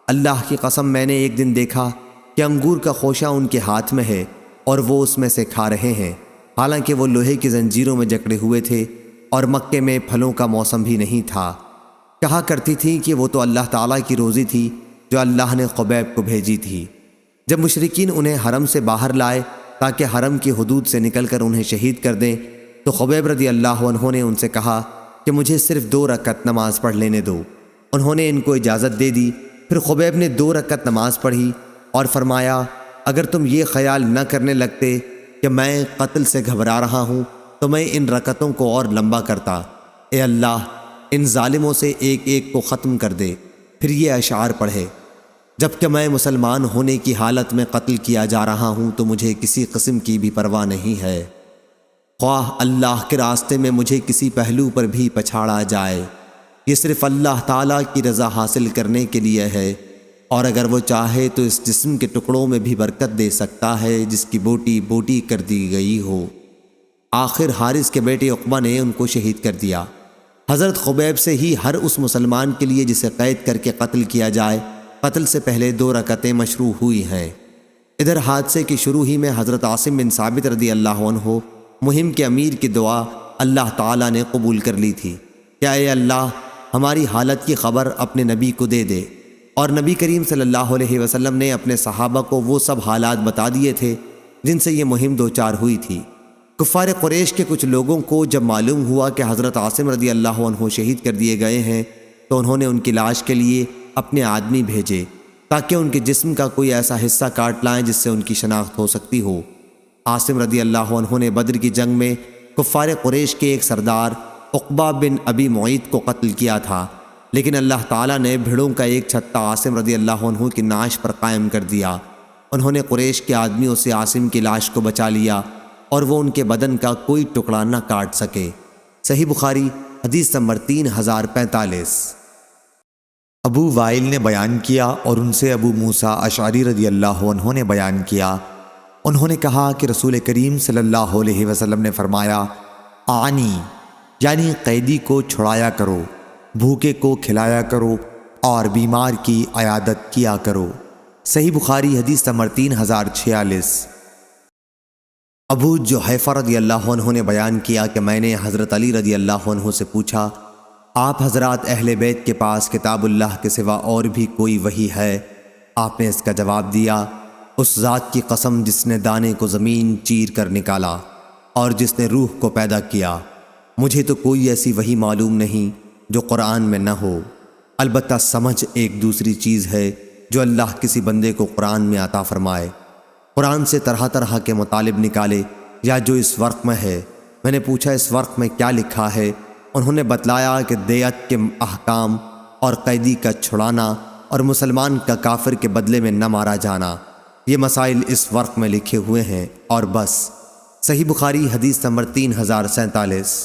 اللہ کی قسم میں نے ایک دن دیکھا کہ انگور کا خوشہ ان کے ہاتھ میں ہے اور وہ اس میں سے کھا رہے ہیں، حالانکہ وہ لوہے کی زنجیروں میں جکڑے ہوئے تھے اور مکے میں پھلوں کا موسم بھی نہیں تھا۔ کہا کرتی تھی کہ وہ تو اللہ تعالیٰ کی روزی تھی جو اللہ نے خبیب کو بھیجی تھی۔ جب مشرکین انہیں حرم سے باہر لائے تاکہ حرم کی حدود سے نکل کر انہیں شہید کر دیں تو خبیب رضی اللہ عنہ نے ان سے کہا کہ مجھے صرف 2 رکعت نماز پڑھ لینے دو۔ انہوں نے ان کو اجازت دے دی۔ پھر خبیب نے 2 رکعت نماز پڑھی اور فرمایا اگر تم یہ خیال نہ کرنے لگتے کہ میں قتل سے گھبرا رہا ہوں تو میں ان رکعتوں کو اور لمبا کرتا۔ اے اللہ ان ظالموں سے ایک ایک کو ختم کر دے۔ پھر یہ اشعار پڑھے جبکہ میں مسلمان ہونے کی حالت میں قتل کیا جا رہا ہوں تو مجھے کسی قسم کی بھی پرواہ نہیں ہے، خواہ اللہ کے راستے میں مجھے کسی پہلو پر بھی پچھاڑا جائے۔ یہ صرف اللہ تعالیٰ کی رضا حاصل کرنے کے لیے ہے، اور اگر وہ چاہے تو اس جسم کے ٹکڑوں میں بھی برکت دے سکتا ہے جس کی بوٹی بوٹی کر دی گئی ہو۔ آخر حارث کے بیٹے عقبہ نے ان کو شہید کر دیا۔ حضرت خبیب سے ہی ہر اس مسلمان کے لیے جسے قید کر کے قتل کیا جائے، قتل سے پہلے 2 رکعتیں مشروع ہوئی ہیں۔ ادھر حادثے کی شروع ہی میں حضرت عاصم بن ثابت رضی اللہ عنہ مہم کے امیر کی دعا اللہ تعالیٰ نے قبول کر لی تھی کہ اے اللہ ہماری حالت کی خبر اپنے نبی کو دے دے، اور نبی کریم صلی اللہ علیہ وسلم نے اپنے صحابہ کو وہ سب حالات بتا دیے تھے جن سے یہ مہم دوچار ہوئی تھی۔ کفار قریش کے کچھ لوگوں کو جب معلوم ہوا کہ حضرت عاصم رضی اللہ عنہ شہید کر دیے گئے ہیں تو انہوں نے ان کی لاش کے لیے اپنے آدمی بھیجے تاکہ ان کے جسم کا کوئی ایسا حصہ کاٹ لائیں جس سے ان کی شناخت ہو سکتی ہو۔ عاصم رضی اللہ عنہ نے بدر کی جنگ میں کفار قریش کے ایک سردار عقبہ بن ابی معیط کو قتل کیا تھا، لیکن اللہ تعالیٰ نے بھیڑوں کا ایک چھتا عاصم رضی اللہ عنہ کی نعش پر قائم کر دیا۔ انہوں نے قریش کے آدمیوں سے عاصم کی لاش کو بچا لیا اور وہ ان کے بدن کا کوئی ٹکڑا نہ کاٹ سکے۔ صحیح بخاری حدیث نمبر 3045۔ ابو وائل نے بیان کیا اور ان سے ابو موسیٰ اشعری رضی اللہ عنہ نے بیان کیا، انہوں نے کہا کہ رسول کریم صلی اللہ علیہ وسلم نے فرمایا، آنی یعنی قیدی کو چھڑایا کرو، بھوکے کو کھلایا کرو اور بیمار کی عیادت کیا کرو۔ صحیح بخاری حدیث نمبر 3046۔ ابو جحیفہ رضی اللہ عنہ نے بیان کیا کہ میں نے حضرت علی رضی اللہ عنہ سے پوچھا، آپ حضرات اہل بیت کے پاس کتاب اللہ کے سوا اور بھی کوئی وحی ہے؟ آپ نے اس کا جواب دیا، اس ذات کی قسم جس نے دانے کو زمین چیر کر نکالا اور جس نے روح کو پیدا کیا، مجھے تو کوئی ایسی وحی معلوم نہیں جو قرآن میں نہ ہو، البتہ سمجھ ایک دوسری چیز ہے جو اللہ کسی بندے کو قرآن میں عطا فرمائے، قرآن سے طرح طرح کے مطالب نکالے یا جو اس ورق میں ہے۔ میں نے پوچھا اس ورق میں کیا لکھا ہے؟ انہوں نے بتلایا کہ دیت کے احکام اور قیدی کا چھڑانا اور مسلمان کا کافر کے بدلے میں نہ مارا جانا، یہ مسائل اس ورق میں لکھے ہوئے ہیں اور بس۔ صحیح بخاری حدیث نمبر 3047۔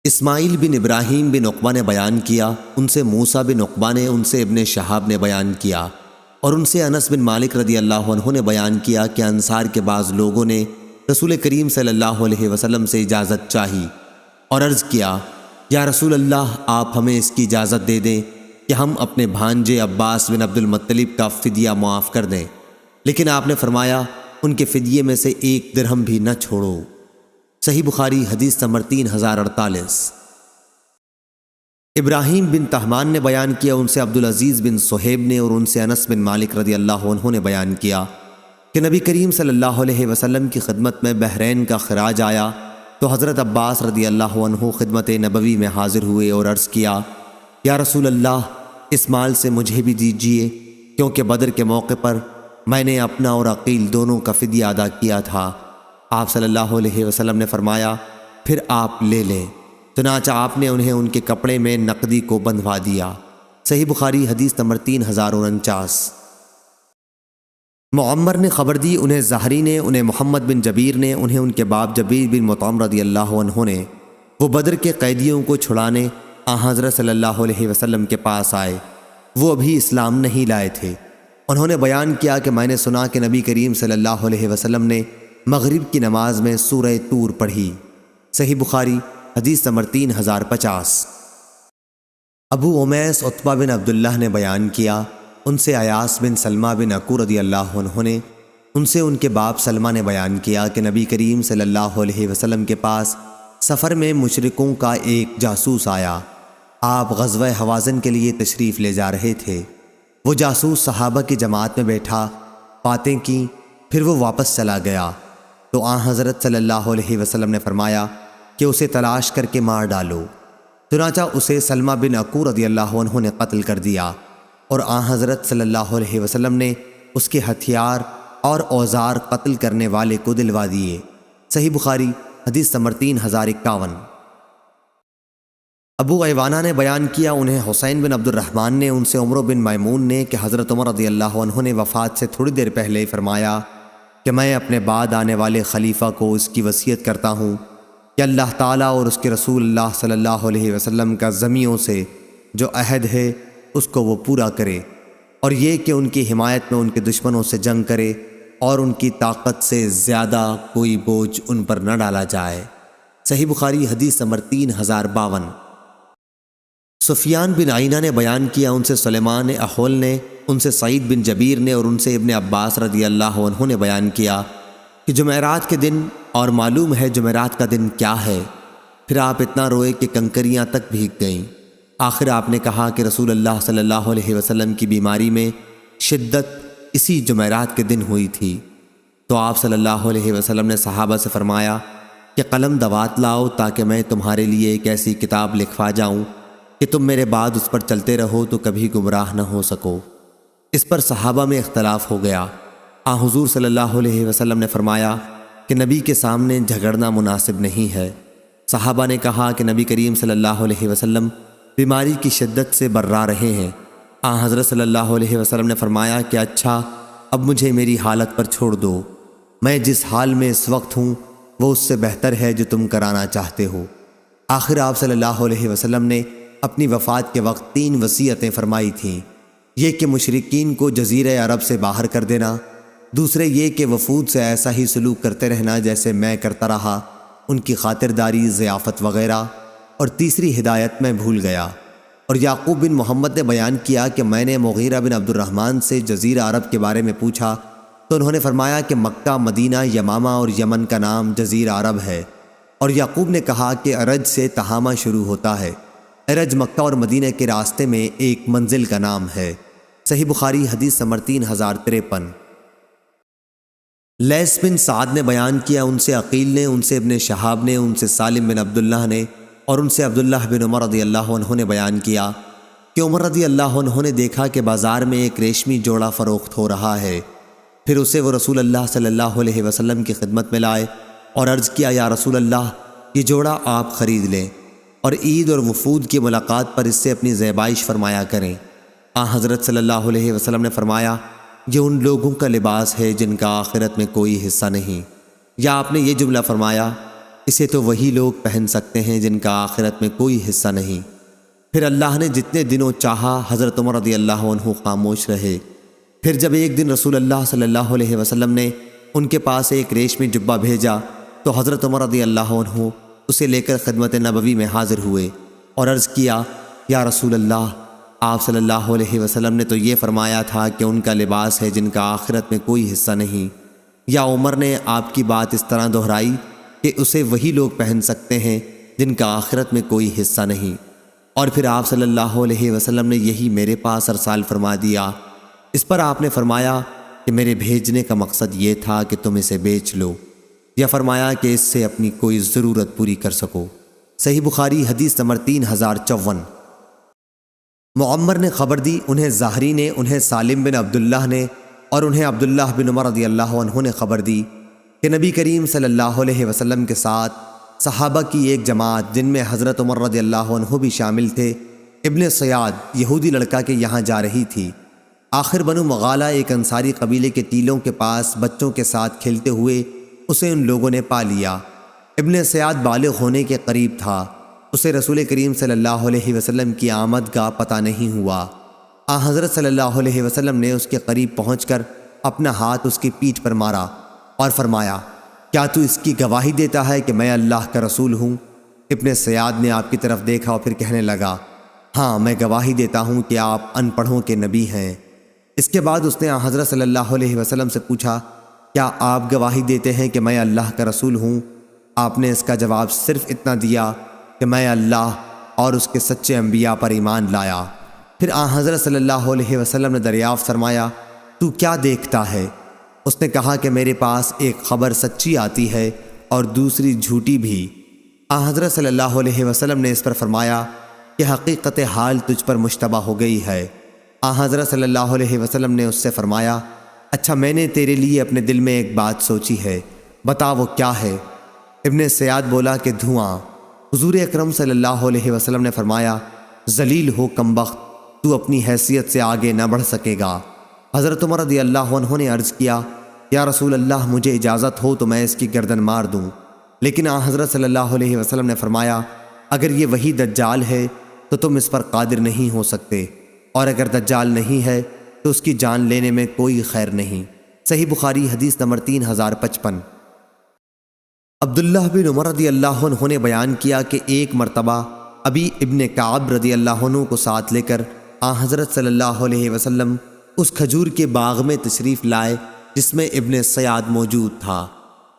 اسماعیل بن ابراہیم بن عقبہ نے بیان کیا، ان سے موسیٰ بن عقبہ نے، ان سے ابن شہاب نے بیان کیا اور ان سے انس بن مالک رضی اللہ عنہ نے بیان کیا کہ انصار کے بعض لوگوں نے رسول کریم صلی اللہ علیہ وسلم سے اجازت چاہی اور عرض کیا، یا رسول اللہ آپ ہمیں اس کی اجازت دے دیں کہ ہم اپنے بھانجے عباس بن عبد المطلب کا فدیہ معاف کر دیں، لیکن آپ نے فرمایا ان کے فدیے میں سے 1 درہم بھی نہ چھوڑو۔ صحیح بخاری حدیث نمبر 3048۔ ابراہیم بن تہمان نے بیان کیا، ان سے عبدالعزیز بن صہیب نے اور ان سے انس بن مالک رضی اللہ عنہ نے بیان کیا کہ نبی کریم صلی اللہ علیہ وسلم کی خدمت میں بحرین کا خراج آیا تو حضرت عباس رضی اللہ عنہ خدمت نبوی میں حاضر ہوئے اور عرض کیا، یا رسول اللہ اس مال سے مجھے بھی دیجیے، کیونکہ بدر کے موقع پر میں نے اپنا اور عقیل دونوں کا فدیہ ادا کیا تھا۔ آپ صلی اللہ علیہ وسلم نے فرمایا، پھر آپ لے لیں۔ چنانچہ آپ نے انہیں ان کے کپڑے میں نقدی کو بندھوا دیا۔ صحیح بخاری حدیث نمبر 3049۔ معمر نے خبر دی، انہیں زہری نے، انہیں محمد بن جبیر نے، انہیں ان کے باپ جبیر بن مطعم رضی اللہ عنہ نے، وہ بدر کے قیدیوں کو چھڑانے حضرت صلی اللہ علیہ وسلم کے پاس آئے۔ وہ ابھی اسلام نہیں لائے تھے۔ انہوں نے بیان کیا کہ میں نے سنا کہ نبی کریم صلی اللہ علیہ وسلم نے مغرب کی نماز میں سورہ طور پڑھی۔ صحیح بخاری حدیث نمبر 3050۔ ابو امیس عتبہ بن عبداللہ نے بیان کیا، ان سے عیاس بن سلمہ بن عکو رضی اللہ عنہ نے، ان سے ان کے باپ سلمہ نے بیان کیا کہ نبی کریم صلی اللہ علیہ وسلم کے پاس سفر میں مشرکوں کا ایک جاسوس آیا۔ آپ غزوہ حوازن کے لیے تشریف لے جا رہے تھے۔ وہ جاسوس صحابہ کی جماعت میں بیٹھا، باتیں کیں، پھر وہ واپس چلا گیا تو حضرت صلی اللہ علیہ وسلم نے فرمایا کہ اسے تلاش کر کے مار ڈالو۔ چنانچہ اسے سلمہ بن عکو رضی اللہ عنہ نے قتل کر دیا اور حضرت صلی اللہ علیہ وسلم نے اس کے ہتھیار اور اوزار قتل کرنے والے کو دلوا دیے۔ صحیح بخاری حدیث نمبر 3051۔ ابو ایوانہ نے بیان کیا، انہیں حسین بن عبد الرحمن نے، ان سے عمر بن میمون نے کہ حضرت عمر رضی اللہ عنہ نے وفات سے تھوڑی دیر پہلے فرمایا کہ میں اپنے بعد آنے والے خلیفہ کو اس کی وصیت کرتا ہوں کہ اللہ تعالیٰ اور اس کے رسول اللہ صلی اللہ علیہ وسلم کا زمیوں سے جو عہد ہے اس کو وہ پورا کرے، اور یہ کہ ان کی حمایت میں ان کے دشمنوں سے جنگ کرے اور ان کی طاقت سے زیادہ کوئی بوجھ ان پر نہ ڈالا جائے۔ صحیح بخاری حدیث نمبر 3052۔ سفیان بن عینہ نے بیان کیا، ان سے سلیمان احول نے، ان سے سعید بن جبیر نے اور ان سے ابن عباس رضی اللہ عنہ نے بیان کیا کہ جمعرات کے دن، اور معلوم ہے جمعرات کا دن کیا ہے، پھر آپ اتنا روئے کہ کنکریاں تک بھیگ گئیں۔ آخر آپ نے کہا کہ رسول اللہ صلی اللہ علیہ وسلم کی بیماری میں شدت اسی جمعرات کے دن ہوئی تھی۔ تو آپ صلی اللہ علیہ وسلم نے صحابہ سے فرمایا کہ قلم دوات لاؤ تاکہ میں تمہارے لیے ایک ایسی کتاب لکھوا جاؤں کہ تم میرے بعد اس پر چلتے رہو تو کبھی گمراہ نہ ہو سکو۔ اس پر صحابہ میں اختلاف ہو گیا۔ حضور صلی اللہ علیہ وسلم نے فرمایا کہ نبی کے سامنے جھگڑنا مناسب نہیں ہے۔ صحابہ نے کہا کہ نبی کریم صلی اللہ علیہ وسلم بیماری کی شدت سے برا رہے ہیں۔ حضرت صلی اللہ علیہ وسلم نے فرمایا کہ اچھا، اب مجھے میری حالت پر چھوڑ دو، میں جس حال میں اس وقت ہوں وہ اس سے بہتر ہے جو تم کرانا چاہتے ہو۔ آخر آپ صلی اللہ علیہ وسلم نے اپنی وفات کے وقت 3 وصیتیں فرمائی تھیں۔ یہ کہ مشرکین کو جزیرہ عرب سے باہر کر دینا، دوسرے یہ کہ وفود سے ایسا ہی سلوک کرتے رہنا جیسے میں کرتا رہا، ان کی خاطرداری، ضیافت وغیرہ، اور تیسری ہدایت میں بھول گیا۔ اور یعقوب بن محمد نے بیان کیا کہ میں نے مغیرہ بن عبد الرحمن سے جزیرہ عرب کے بارے میں پوچھا تو انہوں نے فرمایا کہ مکہ، مدینہ، یمامہ اور یمن کا نام جزیرہ عرب ہے۔ اور یعقوب نے کہا کہ ارج سے تہامہ شروع ہوتا ہے۔ ارج مکہ اور مدینہ کے راستے میں ایک منزل کا نام ہے۔ صحیح بخاری حدیث نمبر 3053۔ لیث بن سعد نے بیان کیا، ان سے عقیل نے، ان سے ابن شہاب نے، ان سے سالم بن عبداللہ نے اور ان سے عبداللہ بن عمر رضی اللہ عنہ نے بیان کیا کہ عمر رضی اللہ عنہ نے دیکھا کہ بازار میں ایک ریشمی جوڑا فروخت ہو رہا ہے۔ پھر اسے وہ رسول اللہ صلی اللہ علیہ وسلم کی خدمت میں لائے اور عرض کیا، یا رسول اللہ، یہ جوڑا آپ خرید لیں اور عید اور وفود کی ملاقات پر اس سے اپنی زیبائش فرمایا کریں۔ حضرت صلی اللہ علیہ وسلم نے فرمایا، یہ ان لوگوں کا لباس ہے جن کا آخرت میں کوئی حصہ نہیں۔ یا آپ نے یہ جملہ فرمایا، اسے تو وہی لوگ پہن سکتے ہیں جن کا آخرت میں کوئی حصہ نہیں۔ پھر اللہ نے جتنے دنوں چاہا حضرت عمر رضی اللہ عنہ خاموش رہے۔ پھر جب ایک دن رسول اللہ صلی اللہ علیہ وسلم نے ان کے پاس ایک ریشمی جبہ بھیجا تو حضرت عمر رضی اللہ عنہ اسے لے کر خدمت نبوی میں حاضر ہوئے اور عرض کیا، یا رسول اللہ، آپ صلی اللہ علیہ وسلم نے تو یہ فرمایا تھا کہ ان کا لباس ہے جن کا آخرت میں کوئی حصہ نہیں۔ یا عمر نے آپ کی بات اس طرح دہرائی کہ اسے وہی لوگ پہن سکتے ہیں جن کا آخرت میں کوئی حصہ نہیں، اور پھر آپ صلی اللہ علیہ وسلم نے یہی میرے پاس ارسال فرما دیا۔ اس پر آپ نے فرمایا کہ میرے بھیجنے کا مقصد یہ تھا کہ تم اسے بیچ لو، یا فرمایا کہ اس سے اپنی کوئی ضرورت پوری کر سکو۔ صحیح بخاری حدیث نمبر 3054۔ معمر نے خبر دی، انہیں زہری نے، انہیں سالم بن عبداللہ نے اور انہیں عبداللہ بن عمر رضی اللہ عنہ نے خبر دی کہ نبی کریم صلی اللہ علیہ وسلم کے ساتھ صحابہ کی ایک جماعت، جن میں حضرت عمر رضی اللہ عنہ بھی شامل تھے، ابن سیاد یہودی لڑکا کے یہاں جا رہی تھی۔ آخر بنو مغالہ ایک انصاری قبیلے کے ٹیلوں کے پاس بچوں کے ساتھ کھیلتے ہوئے اسے ان لوگوں نے پا لیا۔ ابن سیاد بالغ ہونے کے قریب تھا، اسے رسول کریم صلی اللہ علیہ وسلم کی آمد کا پتہ نہیں ہوا۔ حضرت صلی اللہ علیہ وسلم نے اس کے قریب پہنچ کر اپنا ہاتھ اس کی پیٹھ پر مارا اور فرمایا، کیا تو اس کی گواہی دیتا ہے کہ میں اللہ کا رسول ہوں؟ ابن سیاد نے آپ کی طرف دیکھا اور پھر کہنے لگا، ہاں، میں گواہی دیتا ہوں کہ آپ ان پڑھوں کے نبی ہیں۔ اس کے بعد اس نے حضرت صلی اللہ علیہ وسلم سے پوچھا، کیا آپ گواہی دیتے ہیں کہ میں اللہ کا رسول ہوں؟ آپ نے اس کا جواب صرف اتنا دیا کہ میں اللہ اور اس کے سچے انبیاء پر ایمان لایا۔ پھر حضرت صلی اللہ علیہ وسلم نے دریافت فرمایا، تو کیا دیکھتا ہے؟ اس نے کہا کہ میرے پاس ایک خبر سچی آتی ہے اور دوسری جھوٹی بھی۔ حضرت صلی اللہ علیہ وسلم نے اس پر فرمایا کہ حقیقت حال تجھ پر مشتبہ ہو گئی ہے۔ حضرت صلی اللہ علیہ وسلم نے اس سے فرمایا، اچھا، میں نے تیرے لیے اپنے دل میں ایک بات سوچی ہے، بتا وہ کیا ہے؟ ابن سیاد بولا کہ دھواں۔ حضور اکرم صلی اللہ علیہ وسلم نے فرمایا، ذلیل ہو کمبخت، تو اپنی حیثیت سے آگے نہ بڑھ سکے گا۔ حضرت عمر رضی اللہ عنہ نے عرض کیا، یا رسول اللہ، مجھے اجازت ہو تو میں اس کی گردن مار دوں۔ لیکن حضرت صلی اللہ علیہ وسلم نے فرمایا، اگر یہ وہی دجال ہے تو تم اس پر قادر نہیں ہو سکتے، اور اگر دجال نہیں ہے تو اس کی جان لینے میں کوئی خیر نہیں۔ صحیح بخاری حدیث نمبر 3055۔ عبداللہ بن عمر رضی اللہ عنہ نے بیان کیا کہ ایک مرتبہ ابی ابن کعب رضی اللہ عنہ کو ساتھ لے کر حضرت صلی اللہ علیہ وسلم اس کھجور کے باغ میں تشریف لائے جس میں ابن سیاد موجود تھا۔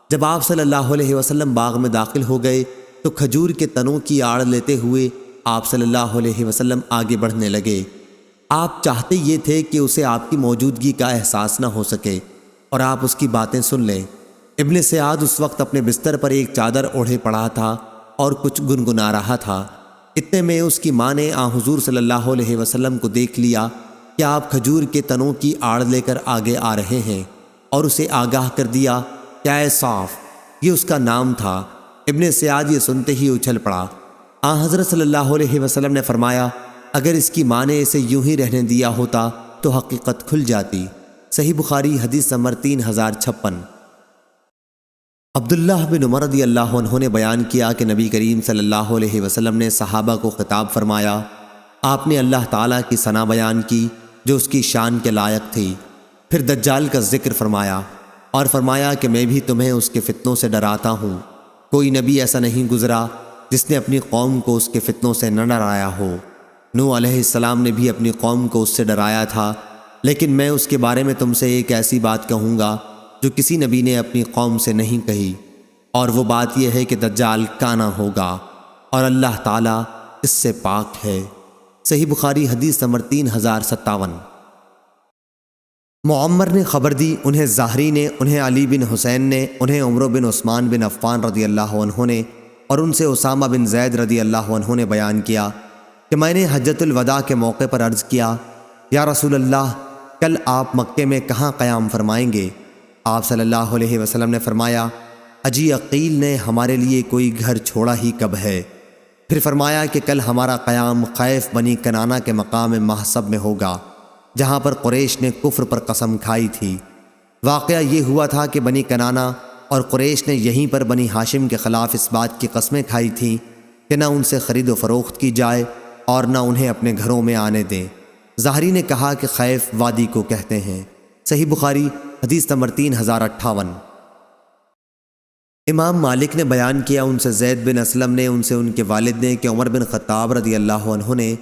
جب آپ صلی اللہ علیہ وسلم باغ میں داخل ہو گئے تو کھجور کے تنوں کی آڑ لیتے ہوئے آپ صلی اللہ علیہ وسلم آگے بڑھنے لگے۔ آپ چاہتے یہ تھے کہ اسے آپ کی موجودگی کا احساس نہ ہو سکے اور آپ اس کی باتیں سن لیں۔ ابن سیاد اس وقت اپنے بستر پر ایک چادر اوڑھے پڑا تھا اور کچھ گنگنا رہا تھا۔ اتنے میں اس کی ماں نے حضور صلی اللہ علیہ وسلم کو دیکھ لیا کہ آپ کھجور کے تنوں کی آڑ لے کر آگے آ رہے ہیں اور اسے آگاہ کر دیا کہ اے صاف، یہ اس کا نام تھا۔ ابن سیاد یہ سنتے ہی اچھل پڑا۔ حضرت صلی اللہ علیہ وسلم نے فرمایا اگر اس کی ماں نے اسے یوں ہی رہنے دیا ہوتا تو حقیقت کھل جاتی۔ صحیح بخاری حدیث نمبر 3056۔ عبداللہ بن عمر رضی اللہ عنہ نے بیان کیا کہ نبی کریم صلی اللہ علیہ وسلم نے صحابہ کو خطاب فرمایا۔ آپ نے اللہ تعالیٰ کی ثنا بیان کی جو اس کی شان کے لائق تھی، پھر دجال کا ذکر فرمایا اور فرمایا کہ میں بھی تمہیں اس کے فتنوں سے ڈراتا ہوں۔ کوئی نبی ایسا نہیں گزرا جس نے اپنی قوم کو اس کے فتنوں سے نہ ڈرایا ہو۔ نوح علیہ السلام نے بھی اپنی قوم کو اس سے ڈرایا تھا، لیکن میں اس کے بارے میں تم سے ایک ایسی بات کہوں گا جو کسی نبی نے اپنی قوم سے نہیں کہی، اور وہ بات یہ ہے کہ دجال کانا ہوگا اور اللہ تعالیٰ اس سے پاک ہے۔ صحیح بخاری حدیث نمبر 3057۔ معمر نے خبر دی، انہیں زہری نے، انہیں علی بن حسین نے، انہیں عمر بن عثمان بن عفان رضی اللہ عنہ نے، اور ان سے اسامہ بن زید رضی اللہ عنہ نے بیان کیا کہ میں نے حجۃ الوداع کے موقع پر عرض کیا یا رسول اللہ، کل آپ مکے میں کہاں قیام فرمائیں گے؟ آپ صلی اللہ علیہ وسلم نے فرمایا اجی عقیل نے ہمارے لیے کوئی گھر چھوڑا ہی کب ہے؟ پھر فرمایا کہ کل ہمارا قیام خیف بنی کنانہ کے مقام محسب میں ہوگا جہاں پر قریش نے کفر پر قسم کھائی تھی۔ واقعہ یہ ہوا تھا کہ بنی کنانہ اور قریش نے یہیں پر بنی ہاشم کے خلاف اس بات کی قسمیں کھائی تھیں کہ نہ ان سے خرید و فروخت کی جائے اور نہ انہیں اپنے گھروں میں آنے دیں۔ زہری نے کہا کہ خیف وادی کو کہتے ہیں۔ صحیح بخاری حدیث نمبر 3058۔ امام مالک نے بیان کیا ان سے زید بن اسلم نے، ان سے ان کے والد نے کہ عمر بن خطاب رضی اللہ عنہ نے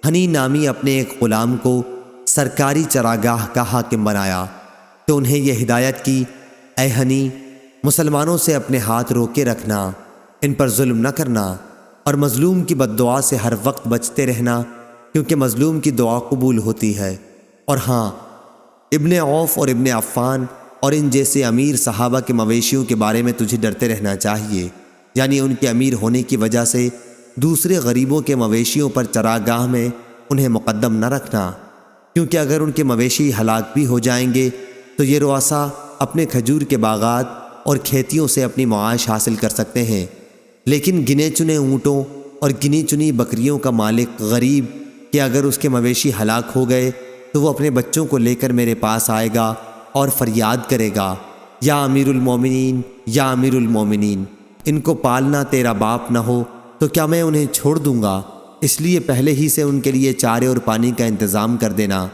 ہنی نامی اپنے ایک غلام کو سرکاری چراگاہ کا حاکم بنایا تو انہیں یہ ہدایت کی اے ہنی، مسلمانوں سے اپنے ہاتھ روکے رکھنا، ان پر ظلم نہ کرنا اور مظلوم کی بد دعا سے ہر وقت بچتے رہنا کیونکہ مظلوم کی دعا قبول ہوتی ہے۔ اور ہاں، ابن عوف اور ابن عفان اور ان جیسے امیر صحابہ کے مویشیوں کے بارے میں تجھے ڈرتے رہنا چاہیے، یعنی ان کے امیر ہونے کی وجہ سے دوسرے غریبوں کے مویشیوں پر چراگاہ میں انہیں مقدم نہ رکھنا، کیونکہ اگر ان کے مویشی ہلاک بھی ہو جائیں گے تو یہ رؤسا اپنے کھجور کے باغات اور کھیتیوں سے اپنی معاش حاصل کر سکتے ہیں، لیکن گنے چنے اونٹوں اور گنی چنی بکریوں کا مالک غریب کہ اگر اس کے مویشی ہلاک ہو گئے تو وہ اپنے بچوں کو لے کر میرے پاس آئے گا اور فریاد کرے گا یا امیر المومنین، یا امیر المومنین، ان کو پالنا تیرا باپ نہ ہو تو کیا میں انہیں چھوڑ دوں گا؟ اس لیے پہلے ہی سے ان کے لیے چارے اور پانی کا انتظام کر دینا۔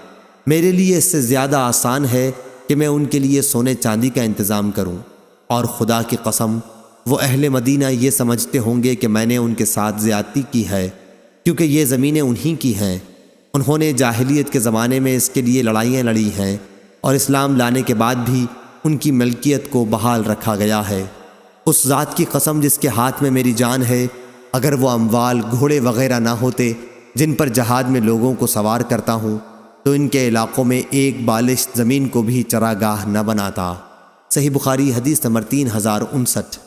میرے لیے اس سے زیادہ آسان ہے کہ میں ان کے لیے سونے چاندی کا انتظام کروں، اور خدا کی قسم وہ اہل مدینہ یہ سمجھتے ہوں گے کہ میں نے ان کے ساتھ زیادتی کی ہے، کیونکہ یہ زمینیں انہی کی ہیں۔ انہوں نے جاہلیت کے زمانے میں اس کے لیے لڑائیاں لڑی ہیں اور اسلام لانے کے بعد بھی ان کی ملکیت کو بحال رکھا گیا ہے۔ اس ذات کی قسم جس کے ہاتھ میں میری جان ہے، اگر وہ اموال، گھوڑے وغیرہ نہ ہوتے جن پر جہاد میں لوگوں کو سوار کرتا ہوں تو ان کے علاقوں میں ایک بالشت زمین کو بھی چراگاہ نہ بناتا۔ صحیح بخاری حدیث نمبر 3059۔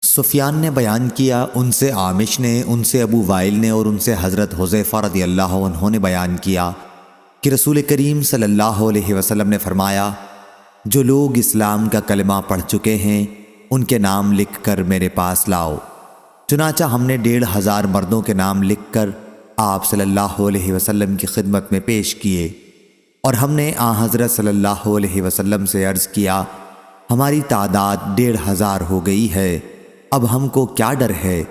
سفیان نے بیان کیا، ان سے عامش نے، ان سے ابو وائل نے اور ان سے حضرت حذیفہ رضی اللہ عنہ نے بیان کیا کہ رسول کریم صلی اللہ علیہ وسلم نے فرمایا جو لوگ اسلام کا کلمہ پڑھ چکے ہیں ان کے نام لکھ کر میرے پاس لاؤ۔ چنانچہ ہم نے 1500 مردوں کے نام لکھ کر آپ صلی اللہ علیہ وسلم کی خدمت میں پیش کیے، اور ہم نے حضرت صلی اللہ علیہ وسلم سے عرض کیا ہماری تعداد 1500 ہو گئی ہے، اب ہم کو کیا ڈر ہے؟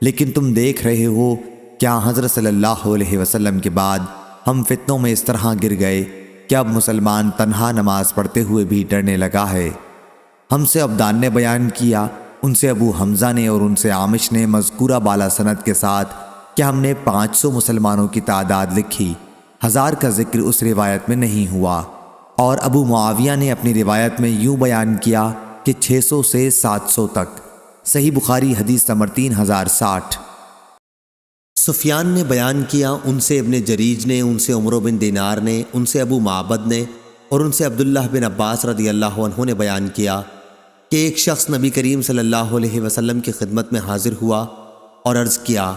لیکن تم دیکھ رہے ہو کیا حضرت صلی اللہ علیہ وسلم کے بعد ہم فتنوں میں اس طرح گر گئے کہ اب مسلمان تنہا نماز پڑھتے ہوئے بھی ڈرنے لگا ہے۔ ہم سے عبدان نے بیان کیا ان سے ابو حمزہ نے اور ان سے عامش نے مذکورہ بالا سند کے ساتھ کہ ہم نے 500 مسلمانوں کی تعداد لکھی، 1000 کا ذکر اس روایت میں نہیں ہوا۔ اور ابو معاویہ نے اپنی روایت میں یوں بیان کیا کہ 600 سے 700 تک۔ صحیح بخاری حدیث نمبر 3060۔ سفیان نے بیان کیا، ان سے ابن جریج نے، ان سے عمرو بن دینار نے، ان سے ابو معبد نے اور ان سے عبداللہ بن عباس رضی اللہ عنہ نے بیان کیا کہ ایک شخص نبی کریم صلی اللہ علیہ وسلم کی خدمت میں حاضر ہوا اور عرض کیا،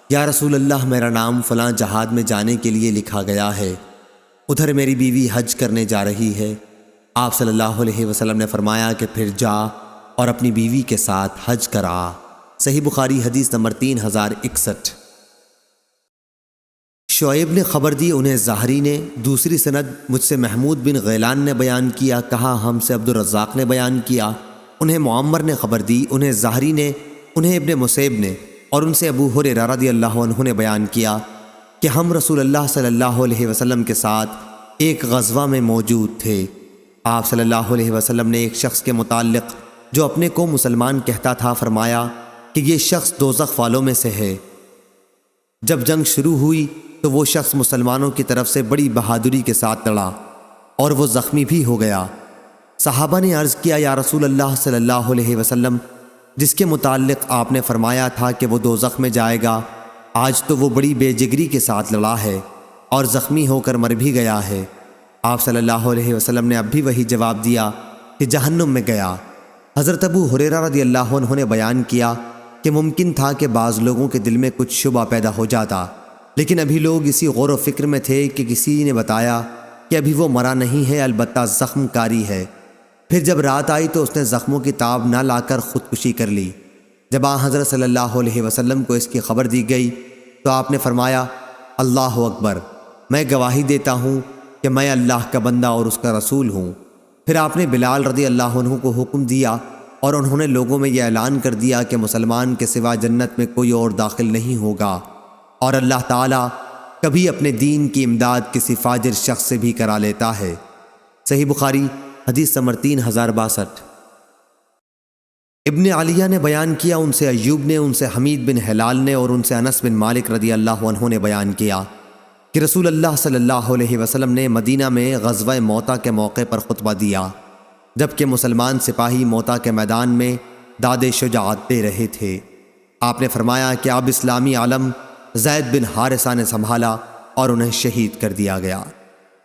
یا رسول اللہ، میرا نام فلاں جہاد میں جانے کے لیے لکھا گیا ہے، ادھر میری بیوی حج کرنے جا رہی ہے۔ آپ صلی اللہ علیہ وسلم نے فرمایا کہ پھر جا اور اپنی بیوی کے ساتھ حج کرا۔ صحیح بخاری حدیث نمبر 3061۔ شعیب نے خبر دی، انہیں زہری نے، دوسری سند مجھ سے محمود بن غیلان نے بیان کیا، کہا ہم سے عبدالرزاق نے بیان کیا، انہیں معمر نے خبر دی، انہیں زہری نے، انہیں ابن مسیب نے اور ان سے ابو ہریرہ رضی اللہ عنہ نے بیان کیا کہ ہم رسول اللہ صلی اللہ علیہ وسلم کے ساتھ ایک غزوہ میں موجود تھے۔ آپ صلی اللہ علیہ وسلم نے ایک شخص کے متعلق جو اپنے کو مسلمان کہتا تھا فرمایا کہ یہ شخص دوزخ والوں میں سے ہے۔ جب جنگ شروع ہوئی تو وہ شخص مسلمانوں کی طرف سے بڑی بہادری کے ساتھ لڑا اور وہ زخمی بھی ہو گیا۔ صحابہ نے عرض کیا، یا رسول اللہ صلی اللہ علیہ وسلم، جس کے متعلق آپ نے فرمایا تھا کہ وہ دوزخ میں جائے گا، آج تو وہ بڑی بے جگری کے ساتھ لڑا ہے اور زخمی ہو کر مر بھی گیا ہے۔ آپ صلی اللہ علیہ وسلم نے اب بھی وہی جواب دیا کہ جہنم میں گیا۔ حضرت ابو ہریرہ رضی اللہ عنہ نے بیان کیا کہ ممکن تھا کہ بعض لوگوں کے دل میں کچھ شبہ پیدا ہو جاتا، لیکن ابھی لوگ اسی غور و فکر میں تھے کہ کسی نے بتایا کہ ابھی وہ مرا نہیں ہے، البتہ زخم کاری ہے۔ پھر جب رات آئی تو اس نے زخموں کی تاب نہ لا کر خودکشی کر لی۔ جب حضرت صلی اللہ علیہ وسلم کو اس کی خبر دی گئی تو آپ نے فرمایا، اللہ اکبر، میں گواہی دیتا ہوں کہ میں اللہ کا بندہ اور اس کا رسول ہوں۔ پھر آپ نے بلال رضی اللہ عنہ کو حکم دیا اور انہوں نے لوگوں میں یہ اعلان کر دیا کہ مسلمان کے سوا جنت میں کوئی اور داخل نہیں ہوگا، اور اللہ تعالیٰ کبھی اپنے دین کی امداد کسی فاجر شخص سے بھی کرا لیتا ہے۔ صحیح بخاری حدیث نمبر 3062۔ ابن علیہ نے بیان کیا، ان سے ایوب نے، ان سے حمید بن ہلال نے اور ان سے انس بن مالک رضی اللہ عنہ نے بیان کیا کہ رسول اللہ صلی اللہ علیہ وسلم نے مدینہ میں غزوہ موتا کے موقع پر خطبہ دیا، جبکہ مسلمان سپاہی موتا کے میدان میں داد شجاعت دے رہے تھے۔ آپ نے فرمایا کہ اب اسلامی عالم زید بن حارثہ نے سنبھالا اور انہیں شہید کر دیا گیا۔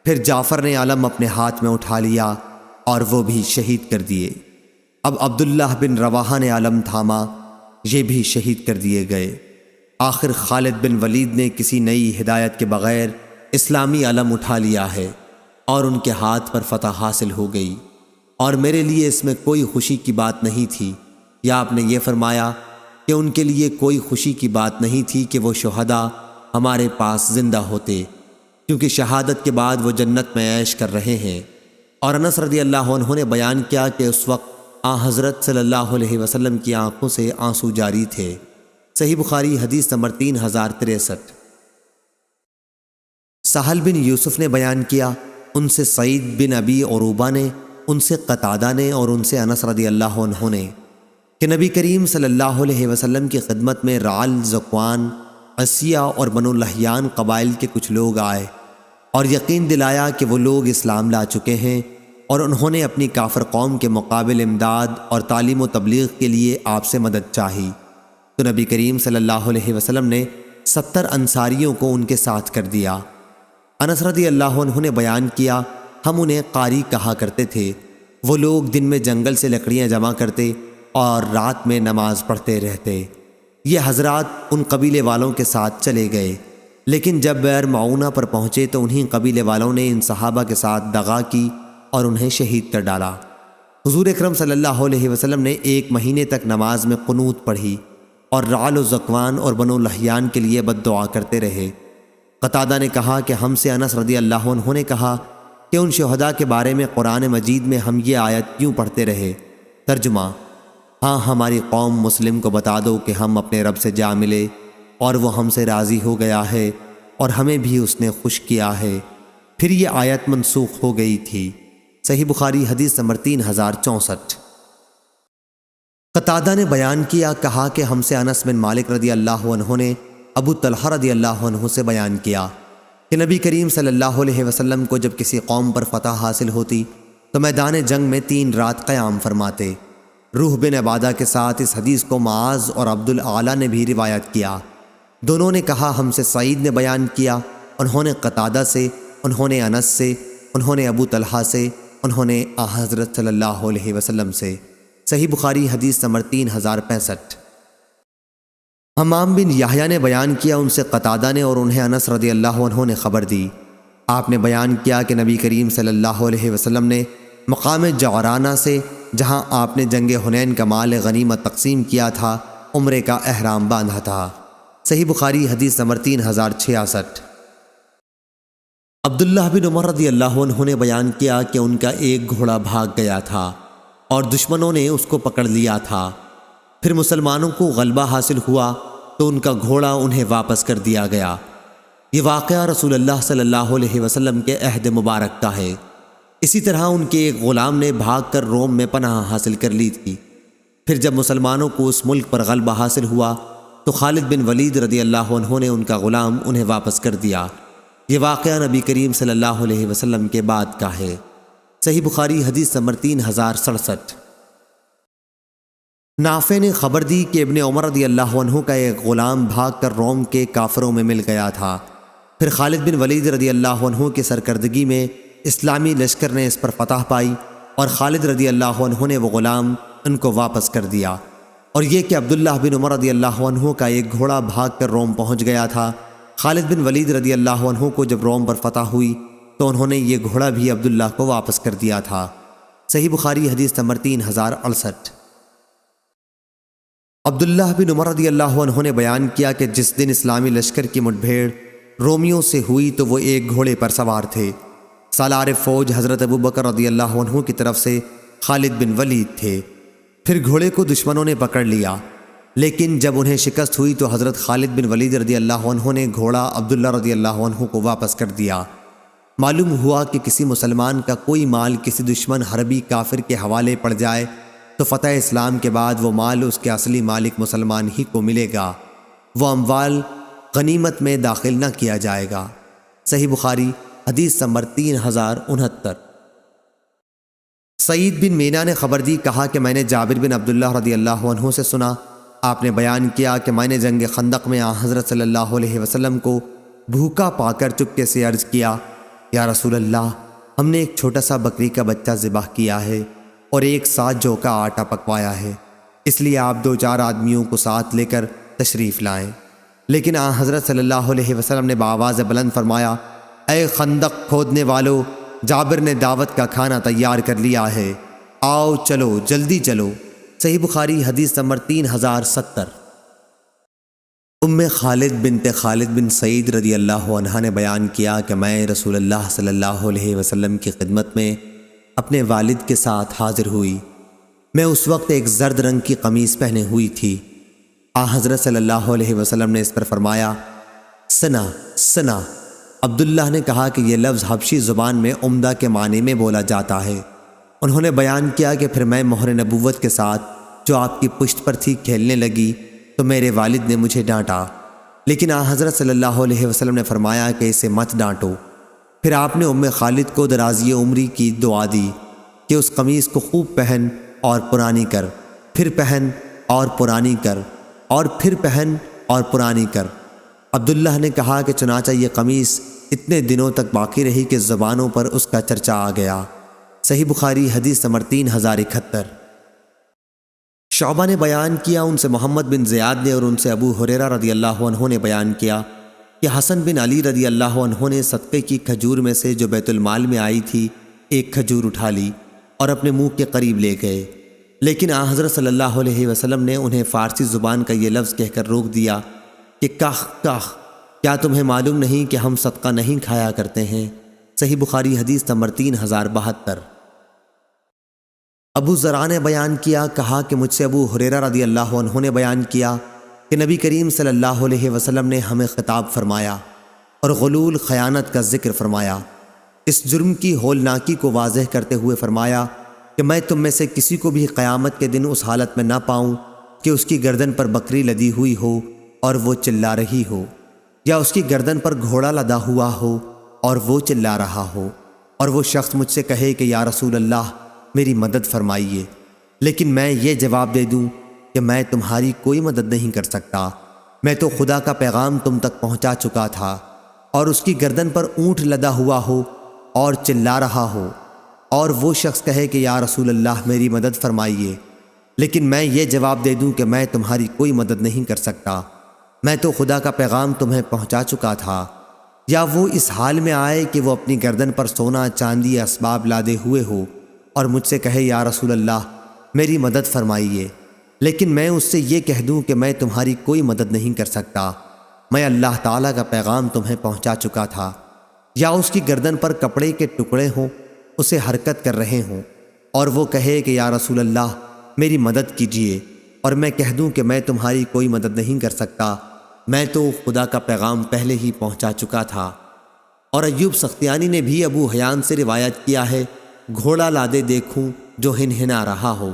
پھر جعفر نے علم اپنے ہاتھ میں اٹھا لیا اور وہ بھی شہید کر دیے۔ اب عبداللہ بن رواحہ نے علم تھاما، یہ بھی شہید کر دیے گئے۔ آخر خالد بن ولید نے کسی نئی ہدایت کے بغیر اسلامی علم اٹھا لیا ہے اور ان کے ہاتھ پر فتح حاصل ہو گئی، اور میرے لیے اس میں کوئی خوشی کی بات نہیں تھی، یا آپ نے یہ فرمایا کہ ان کے لیے کوئی خوشی کی بات نہیں تھی کہ وہ شہداء ہمارے پاس زندہ ہوتے، کیونکہ شہادت کے بعد وہ جنت میں عیش کر رہے ہیں۔ اور انس رضی اللہ عنہ نے بیان کیا کہ اس وقت حضرت صلی اللہ علیہ وسلم کی آنکھوں سے آنسو جاری تھے۔ صحیح بخاری حدیث نمبر 3063۔ سہل بن یوسف نے بیان کیا، ان سے سعید بن ابی عروبہ نے، ان سے قتادہ نے اور ان سے انس رضی اللہ عنہ نے کہ نبی کریم صلی اللہ علیہ وسلم کی خدمت میں رعل، ذکوان، عصیہ اور بنو لحیان قبائل کے کچھ لوگ آئے اور یقین دلایا کہ وہ لوگ اسلام لا چکے ہیں، اور انہوں نے اپنی کافر قوم کے مقابل امداد اور تعلیم و تبلیغ کے لیے آپ سے مدد چاہی۔ تو نبی کریم صلی اللہ علیہ وسلم نے 70 انصاریوں کو ان کے ساتھ کر دیا۔ انس رضی اللہ عنہ نے بیان کیا، ہم انہیں قاری کہا کرتے تھے۔ وہ لوگ دن میں جنگل سے لکڑیاں جمع کرتے اور رات میں نماز پڑھتے رہتے۔ یہ حضرات ان قبیلے والوں کے ساتھ چلے گئے، لیکن جب بئر معونہ پر پہنچے تو انہی قبیلے والوں نے ان صحابہ کے ساتھ دغا کی اور انہیں شہید کر ڈالا۔ حضور اکرم صلی اللہ علیہ وسلم نے 1 مہینے تک نماز میں قنوت پڑھی اور رعل و ذکوان اور بنو لحیان کے لیے بد دعا کرتے رہے۔ قتادہ نے کہا کہ ہم سے انس رضی اللہ عنہ نے کہا کہ ان شہداء کے بارے میں قرآن مجید میں ہم یہ آیت کیوں پڑھتے رہے؟ ترجمہ: ہاں، ہماری قوم مسلم کو بتا دو کہ ہم اپنے رب سے جا ملے اور وہ ہم سے راضی ہو گیا ہے اور ہمیں بھی اس نے خوش کیا ہے۔ پھر یہ آیت منسوخ ہو گئی تھی۔ صحیح بخاری حدیث نمبر 3064۔ قتادہ نے بیان کیا، کہا کہ ہم سے انس بن مالک رضی اللہ عنہ نے ابو طلحہ رضی اللہ عنہ سے بیان کیا کہ نبی کریم صلی اللہ علیہ وسلم کو جب کسی قوم پر فتح حاصل ہوتی تو میدان جنگ میں 3 رات قیام فرماتے۔ روح بن عبادہ کے ساتھ اس حدیث کو معاذ اور عبد الاعلیٰ نے بھی روایت کیا۔ دونوں نے کہا ہم سے سعید نے بیان کیا، انہوں نے قتادہ سے، انہوں نے انس سے، انہوں نے ابو طلحہ سے، انہوں نے حضرت صلی اللہ علیہ وسلم سے۔ صحیح بخاری حدیث نمبر 3065۔ حمام بن یحییٰ نے بیان کیا، ان سے قتادہ نے اور انہیں انس رضی اللہ عنہ نے خبر دی۔ آپ نے بیان کیا کہ نبی کریم صلی اللہ علیہ وسلم نے مقام جعرانہ سے، جہاں آپ نے جنگ حنین کا مال غنیمت تقسیم کیا تھا، عمرے کا احرام باندھا تھا۔ صحیح بخاری حدیث نمبر 3066۔ عبداللہ بن عمر رضی اللہ عنہ نے بیان کیا کہ ان کا ایک گھوڑا بھاگ گیا تھا اور دشمنوں نے اس کو پکڑ لیا تھا۔ پھر مسلمانوں کو غلبہ حاصل ہوا تو ان کا گھوڑا انہیں واپس کر دیا گیا۔ یہ واقعہ رسول اللہ صلی اللہ علیہ وسلم کے عہد مبارک کا ہے۔ اسی طرح ان کے ایک غلام نے بھاگ کر روم میں پناہ حاصل کر لی تھی۔ پھر جب مسلمانوں کو اس ملک پر غلبہ حاصل ہوا تو خالد بن ولید رضی اللہ عنہ نے ان کا غلام انہیں واپس کر دیا۔ یہ واقعہ نبی کریم صلی اللہ علیہ وسلم کے بعد کا ہے۔ صحیح بخاری حدیث نمبر 3067۔ نافع نے خبر دی کہ ابن عمر رضی اللہ عنہ کا ایک غلام بھاگ کر روم کے کافروں میں مل گیا تھا۔ پھر خالد بن ولید رضی اللہ عنہ کی سرکردگی میں اسلامی لشکر نے اس پر فتح پائی اور خالد رضی اللہ عنہ نے وہ غلام ان کو واپس کر دیا۔ اور یہ کہ عبداللہ بن عمر رضی اللہ عنہ کا ایک گھوڑا بھاگ کر روم پہنچ گیا تھا۔ خالد بن ولید رضی اللہ عنہ کو جب روم پر فتح ہوئی تو انہوں نے یہ گھوڑا بھی عبداللہ کو واپس کر دیا تھا۔ صحیح بخاری حدیث نمبر 3068۔ عبداللہ بن عمر رضی اللہ عنہ نے بیان کیا کہ جس دن اسلامی لشکر کی مٹ بھیڑ رومیوں سے ہوئی تو وہ ایک گھوڑے پر سوار تھے۔ سالار فوج حضرت ابو بکر رضی اللہ عنہ کی طرف سے خالد بن ولید تھے۔ پھر گھوڑے کو دشمنوں نے پکڑ لیا، لیکن جب انہیں شکست ہوئی تو حضرت خالد بن ولید رضی اللہ عنہ نے گھوڑا عبداللہ رضی اللہ عنہ کو واپس کر دیا۔ معلوم ہوا کہ کسی مسلمان کا کوئی مال کسی دشمن حربی کافر کے حوالے پڑ جائے تو فتح اسلام کے بعد وہ مال اس کے اصلی مالک مسلمان ہی کو ملے گا، وہ اموال غنیمت میں داخل نہ کیا جائے گا۔ صحیح بخاری حدیث نمبر 3069۔ سعید بن مینا نے خبر دی، کہا کہ میں نے جابر بن عبداللہ رضی اللہ عنہ سے سنا، آپ نے بیان کیا کہ میں نے جنگ خندق میں حضرت صلی اللہ علیہ وسلم کو بھوکا پا کر چپکے سے عرض کیا، یا رسول اللہ، ہم نے ایک چھوٹا سا بکری کا بچہ ذبح کیا ہے اور 1 ساتھ جو کا آٹا پکوایا ہے، اس لیے آپ 2-4 آدمیوں کو ساتھ لے کر تشریف لائیں۔ لیکن حضرت صلی اللہ علیہ وسلم نے بآواز بلند فرمایا، اے خندق کھودنے والو، جابر نے دعوت کا کھانا تیار کر لیا ہے، آؤ چلو، جلدی چلو۔ صحیح بخاری حدیث نمبر 3070۔ ام خالد بنت خالد بن سعید رضی اللہ عنہ نے بیان کیا کہ میں رسول اللہ صلی اللہ علیہ وسلم کی خدمت میں اپنے والد کے ساتھ حاضر ہوئی۔ میں اس وقت ایک زرد رنگ کی قمیص پہنے ہوئی تھی۔ حضرت صلی اللہ علیہ وسلم نے اس پر فرمایا، سنا سنا۔ عبداللہ نے کہا کہ یہ لفظ حبشی زبان میں عمدہ کے معنی میں بولا جاتا ہے۔ انہوں نے بیان کیا کہ پھر میں مہر نبوت کے ساتھ جو آپ کی پشت پر تھی کھیلنے لگی تو میرے والد نے مجھے ڈانٹا، لیکن حضرت صلی اللہ علیہ وسلم نے فرمایا کہ اسے مت ڈانٹو۔ پھر آپ نے ام خالد کو درازی عمری کی دعا دی کہ اس قمیص کو خوب پہن اور پرانی کر، پھر پہن اور پرانی کر، اور پھر پہن اور پرانی کر۔ عبداللہ نے کہا کہ چنانچہ یہ قمیص اتنے دنوں تک باقی رہی کہ زبانوں پر اس کا چرچا آ گیا۔ صحیح بخاری حدیث نمبر 3071۔ شعبہ نے بیان کیا، ان سے محمد بن زیاد نے اور ان سے ابو ہریرہ رضی اللہ عنہ نے بیان کیا کہ حسن بن علی رضی اللہ عنہ نے صدقے کی کھجور میں سے جو بیت المال میں آئی تھی ایک کھجور اٹھا لی اور اپنے منہ کے قریب لے گئے، لیکن حضرت صلی اللہ علیہ وسلم نے انہیں فارسی زبان کا یہ لفظ کہہ کر روک دیا کہ کاخ کاخ، کیا تمہیں معلوم نہیں کہ ہم صدقہ نہیں کھایا کرتے ہیں؟ صحیح بخاری حدیث نمبر 3072۔ ابو ذرا نے بیان کیا، کہا کہ مجھ سے ابو ہریرہ رضی اللہ عنہ نے بیان کیا کہ نبی کریم صلی اللہ علیہ وسلم نے ہمیں خطاب فرمایا اور غلول خیانت کا ذکر فرمایا۔ اس جرم کی ہولناکی کو واضح کرتے ہوئے فرمایا، کہ میں تم میں سے کسی کو بھی قیامت کے دن اس حالت میں نہ پاؤں کہ اس کی گردن پر بکری لدی ہوئی ہو اور وہ چلا رہی ہو، یا اس کی گردن پر گھوڑا لدا ہوا ہو اور وہ چلا رہا ہو، اور وہ شخص مجھ سے کہے کہ یا رسول اللہ میری مدد فرمائیے، لیکن میں یہ جواب دے دوں کہ میں تمہاری کوئی مدد نہیں کر سکتا، میں تو خدا کا پیغام تم تک پہنچا چکا تھا، اور اس کی گردن پر اونٹ لدا ہوا ہو اور چلا رہا ہو، اور وہ شخص کہے کہ یا رسول اللہ میری مدد فرمائیے، لیکن میں یہ جواب دے دوں کہ میں تمہاری کوئی مدد نہیں کر سکتا، میں تو خدا کا پیغام تمہیں پہنچا چکا تھا، یا وہ اس حال میں آئے کہ وہ اپنی گردن پر سونا چاندی اسباب لادے ہوئے ہو اور مجھ سے کہے یا رسول اللہ میری مدد فرمائیے، لیکن میں اس سے یہ کہہ دوں کہ میں تمہاری کوئی مدد نہیں کر سکتا، میں اللہ تعالیٰ کا پیغام تمہیں پہنچا چکا تھا، یا اس کی گردن پر کپڑے کے ٹکڑے ہوں اسے حرکت کر رہے ہوں اور وہ کہے کہ یا رسول اللہ میری مدد کیجیے، اور میں کہہ دوں کہ میں تمہاری کوئی مدد نہیں کر سکتا، میں تو خدا کا پیغام پہلے ہی پہنچا چکا تھا۔ اور ایوب سختیانی نے بھی ابو حیان سے روایت کیا ہے، گھوڑا لادے دیکھوں جو ہنہنا رہا ہو،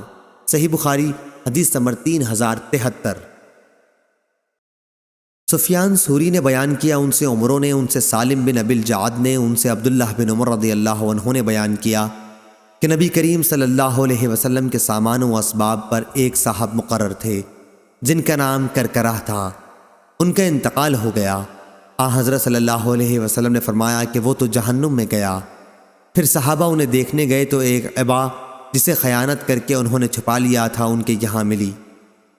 صحیح بخاری حدیث نمبر 3073۔ سفیان ثوری نے بیان کیا، ان سے عمروں نے، ان سے سالم بن ابی الجعد نے، ان سے عبداللہ بن عمر رضی اللہ عنہ نے بیان کیا کہ نبی کریم صلی اللہ علیہ وسلم کے سامان و اسباب پر ایک صاحب مقرر تھے جن کا نام کرکرہ تھا، ان کا انتقال ہو گیا۔ حضرت صلی اللہ علیہ وسلم نے فرمایا کہ وہ تو جہنم میں گیا۔ پھر صحابہ انہیں دیکھنے گئے تو ایک عبا جسے خیانت کر کے انہوں نے چھپا لیا تھا ان کے یہاں ملی۔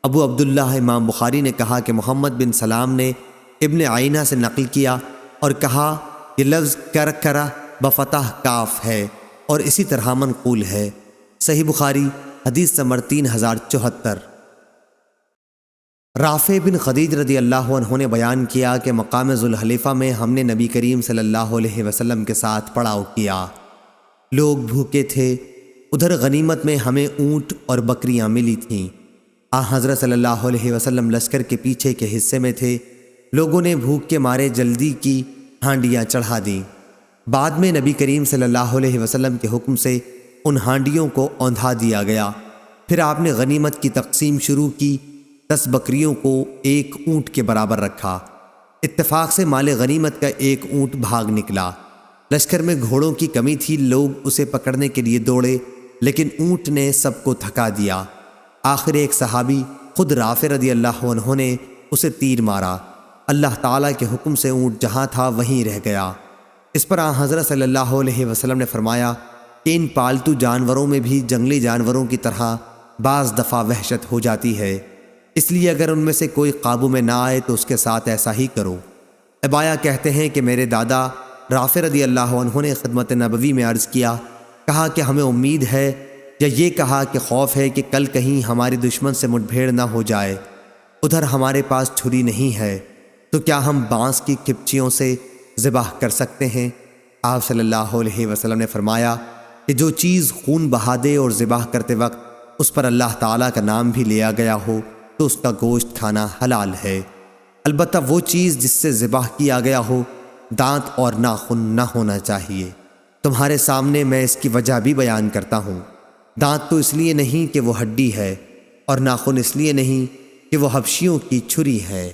ابو عبداللہ امام بخاری نے کہا کہ محمد بن سلام نے ابن عینہ سے نقل کیا اور کہا یہ لفظ کرکرہ بفتح کاف ہے اور اسی طرح منقول ہے، صحیح بخاری حدیث نمبر 3074۔ رافع بن خدیج رضی اللہ عنہ نے بیان کیا کہ مقام ذوالحلیفہ میں ہم نے نبی کریم صلی اللہ علیہ وسلم کے ساتھ پڑاؤ کیا، لوگ بھوکے تھے، ادھر غنیمت میں ہمیں اونٹ اور بکریاں ملی تھیں۔ حضرت صلی اللہ علیہ وسلم لشکر کے پیچھے کے حصے میں تھے، لوگوں نے بھوک کے مارے جلدی کی ہانڈیاں چڑھا دیں، بعد میں نبی کریم صلی اللہ علیہ وسلم کے حکم سے ان ہانڈیوں کو اوندھا دیا گیا، پھر آپ نے غنیمت کی تقسیم شروع کی، 10 بکریوں کو ایک اونٹ کے برابر رکھا، اتفاق سے مال غنیمت کا ایک اونٹ بھاگ نکلا، لشکر میں گھوڑوں کی کمی تھی، لوگ اسے پکڑنے کے لیے دوڑے لیکن اونٹ نے سب کو تھکا دیا، آخر ایک صحابی خود رافع رضی اللہ عنہ نے اسے تیر مارا، اللہ تعالیٰ کے حکم سے اونٹ جہاں تھا وہیں رہ گیا۔ اس پر حضرت صلی اللہ علیہ وسلم نے فرمایا کہ ان پالتو جانوروں میں بھی جنگلی جانوروں کی طرح بعض دفعہ وحشت ہو جاتی ہے، اس لیے اگر ان میں سے کوئی قابو میں نہ آئے تو اس کے ساتھ ایسا ہی کرو۔ ابایا کہتے ہیں کہ میرے دادا رافع رضی اللہ عنہ نے خدمت نبوی میں عرض کیا، کہا کہ ہمیں امید ہے یا یہ کہا کہ خوف ہے کہ کل کہیں ہماری دشمن سے مٹ بھیڑ نہ ہو جائے، ادھر ہمارے پاس چھری نہیں ہے تو کیا ہم بانس کی کھپچیوں سے ذبح کر سکتے ہیں؟ آپ صلی اللہ علیہ وسلم نے فرمایا کہ جو چیز خون بہا دے اور ذبح کرتے وقت اس پر اللہ تعالیٰ کا نام بھی لیا گیا ہو تو اس کا گوشت کھانا حلال ہے، البتہ وہ چیز جس سے ذبح کیا گیا ہو دانت اور ناخن نہ ہونا چاہیے۔ تمہارے سامنے میں اس کی وجہ بھی بیان کرتا ہوں، دانت تو اس لیے نہیں کہ وہ ہڈی ہے اور ناخن اس لیے نہیں کہ وہ حبشیوں کی چھری ہے،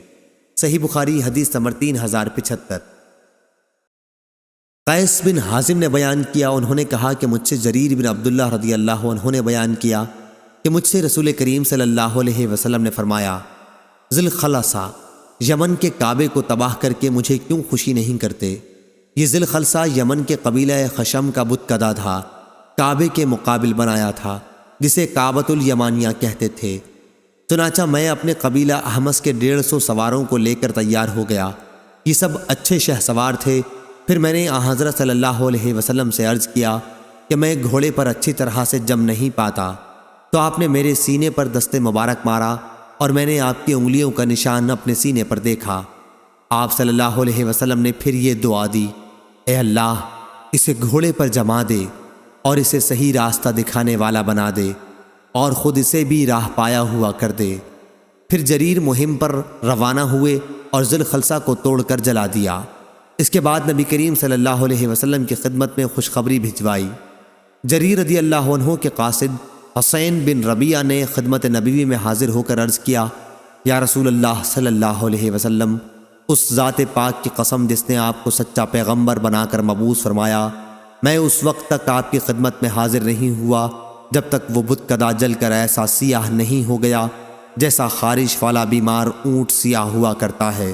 صحیح بخاری حدیث نمبر 3075۔ قیس بن حازم نے بیان کیا، انہوں نے کہا کہ مجھ سے جریر بن عبداللہ رضی اللہ عنہ نے بیان کیا کہ مجھ سے رسول کریم صلی اللہ علیہ وسلم نے فرمایا، ذی الخلصہ یمن کے کعبے کو تباہ کر کے مجھے کیوں خوشی نہیں کرتے؟ یہ ذی الخلصہ یمن کے قبیلہ خشم کا بت کدا تھا، کعبے کے مقابل بنایا تھا، جسے کعبۃ الیمانیہ کہتے تھے۔ چنانچہ میں اپنے قبیلہ احمس کے 150 سواروں کو لے کر تیار ہو گیا، یہ سب اچھے شہ سوار تھے۔ پھر میں نے حضرت صلی اللہ علیہ وسلم سے عرض کیا کہ میں گھوڑے پر اچھی طرح سے جم نہیں پاتا، تو آپ نے میرے سینے پر دست مبارک مارا اور میں نے آپ کی انگلیوں کا نشان اپنے سینے پر دیکھا۔ آپ صلی اللہ علیہ وسلم نے پھر یہ دعا دی، اے اللہ اسے گھوڑے پر جما دے اور اسے صحیح راستہ دکھانے والا بنا دے اور خود اسے بھی راہ پایا ہوا کر دے۔ پھر جریر مہم پر روانہ ہوئے اور ذی الخلصہ کو توڑ کر جلا دیا۔ اس کے بعد نبی کریم صلی اللہ علیہ وسلم کی خدمت میں خوشخبری بھجوائی۔ جریر رضی اللہ عنہ کے قاصد حسین بن ربیعہ نے خدمت نبوی میں حاضر ہو کر عرض کیا، یا رسول اللہ صلی اللہ علیہ وسلم، اس ذات پاک کی قسم جس نے آپ کو سچا پیغمبر بنا کر مبعوث فرمایا، میں اس وقت تک آپ کی خدمت میں حاضر نہیں ہوا جب تک وہ بت کدا جل کر ایسا سیاہ نہیں ہو گیا جیسا خارش والا بیمار اونٹ سیاہ ہوا کرتا ہے۔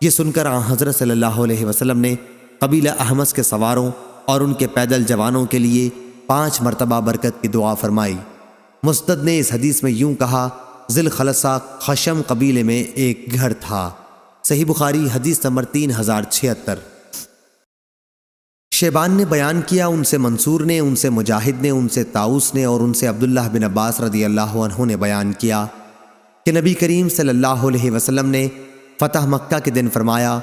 یہ سن کر حضرت صلی اللہ علیہ وسلم نے قبیلہ احمس کے سواروں اور ان کے پیدل جوانوں کے لیے 5 مرتبہ برکت کی دعا فرمائی۔ مسند نے اس حدیث میں یوں کہا، ذی الخلصہ خشم قبیلے میں ایک گھر تھا۔ صحیح بخاری حدیث نمبر 3076۔ شیبان نے بیان کیا، ان سے منصور نے، ان سے مجاہد نے، ان سے طاؤس نے اور ان سے عبداللہ بن عباس رضی اللہ عنہ نے بیان کیا کہ نبی کریم صلی اللہ علیہ وسلم نے فتح مکہ کے دن فرمایا،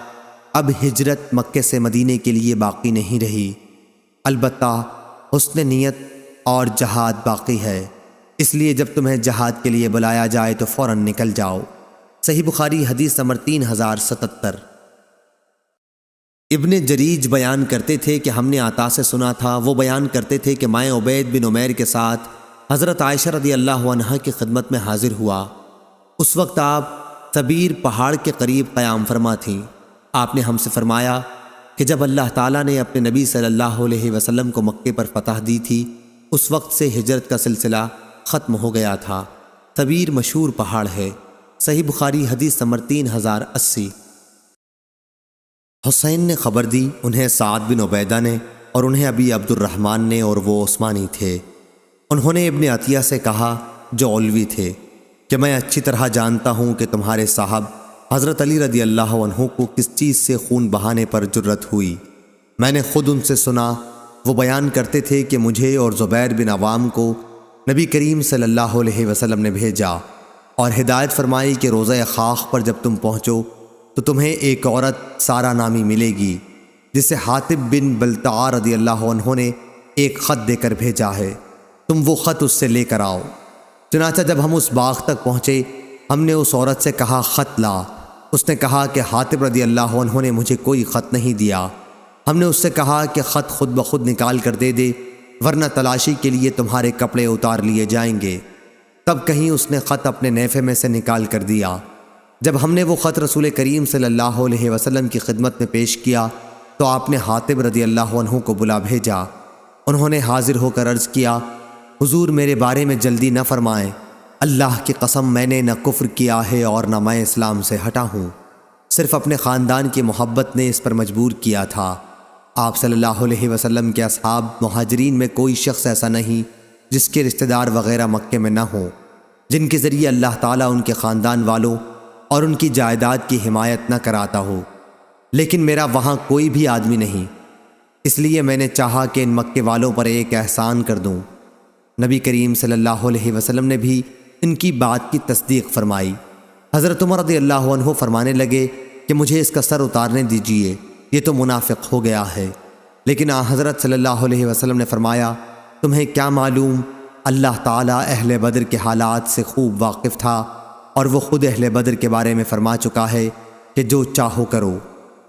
اب ہجرت مکے سے مدینے کے لیے باقی نہیں رہی، البتہ حسن نیت اور جہاد باقی ہے، اس لیے جب تمہیں جہاد کے لیے بلایا جائے تو فوراً نکل جاؤ۔ صحیح بخاری حدیث نمبر 3077۔ ابن جریج بیان کرتے تھے کہ ہم نے عطا سے سنا تھا، وہ بیان کرتے تھے کہ میں عبید بن عمیر کے ساتھ حضرت عائشہ رضی اللہ عنہا کی خدمت میں حاضر ہوا۔ اس وقت آپ سبیر پہاڑ کے قریب قیام فرما تھیں۔ آپ نے ہم سے فرمایا کہ جب اللہ تعالیٰ نے اپنے نبی صلی اللہ علیہ وسلم کو مکے پر فتح دی تھی، اس وقت سے ہجرت کا سلسلہ ختم ہو گیا تھا۔ سبیر مشہور پہاڑ ہے۔ صحیح بخاری حدیث نمبر 3080۔ حسین نے خبر دی، انہیں سعد بن عبیدہ نے اور انہیں ابی عبد الرحمن نے، اور وہ عثمانی تھے۔ انہوں نے ابن عطیہ سے کہا جو علوی تھے کہ میں اچھی طرح جانتا ہوں کہ تمہارے صاحب حضرت علی رضی اللہ عنہ کو کس چیز سے خون بہانے پر جرت ہوئی۔ میں نے خود ان سے سنا، وہ بیان کرتے تھے کہ مجھے اور زبیر بن عوام کو نبی کریم صلی اللہ علیہ وسلم نے بھیجا اور ہدایت فرمائی کہ روضہ خاخ پر جب تم پہنچو تو تمہیں ایک عورت سارہ نامی ملے گی جسے حاطب بن بلتعا رضی اللہ عنہ نے ایک خط دے کر بھیجا ہے، تم وہ خط اس سے لے کر آؤ۔ چنانچہ جب ہم اس باغ تک پہنچے، ہم نے اس عورت سے کہا خط لا۔ اس نے کہا کہ حاطب رضی اللہ عنہ نے مجھے کوئی خط نہیں دیا۔ ہم نے اس سے کہا کہ خط خود بخود نکال کر دے دے، ورنہ تلاشی کے لیے تمہارے کپڑے اتار لیے جائیں گے۔ تب کہیں اس نے خط اپنے نیفے میں سے نکال کر دیا۔ جب ہم نے وہ خط رسول کریم صلی اللہ علیہ وسلم کی خدمت میں پیش کیا تو آپ نے حاطب رضی اللہ عنہ کو بلا بھیجا۔ انہوں نے حاضر ہو کر عرض کیا، حضور میرے بارے میں جلدی نہ فرمائیں، اللہ کی قسم میں نے نہ کفر کیا ہے اور نہ میں اسلام سے ہٹا ہوں، صرف اپنے خاندان کی محبت نے اس پر مجبور کیا تھا۔ آپ صلی اللہ علیہ وسلم کے اصحاب مہاجرین میں کوئی شخص ایسا نہیں جس کے رشتہ دار وغیرہ مکے میں نہ ہوں، جن کے ذریعے اللہ تعالیٰ ان کے خاندان والوں اور ان کی جائیداد کی حمایت نہ کراتا ہو، لیکن میرا وہاں کوئی بھی آدمی نہیں، اس لیے میں نے چاہا کہ ان مکے والوں پر ایک احسان کر دوں۔ نبی کریم صلی اللہ علیہ وسلم نے بھی ان کی بات کی تصدیق فرمائی۔ حضرت عمر رضی اللہ عنہ فرمانے لگے کہ مجھے اس کا سر اتارنے دیجیے، یہ تو منافق ہو گیا ہے۔ لیکن حضرت صلی اللہ علیہ وسلم نے فرمایا، تمہیں کیا معلوم، اللہ تعالیٰ اہل بدر کے حالات سے خوب واقف تھا اور وہ خود اہل بدر کے بارے میں فرما چکا ہے کہ جو چاہو کرو۔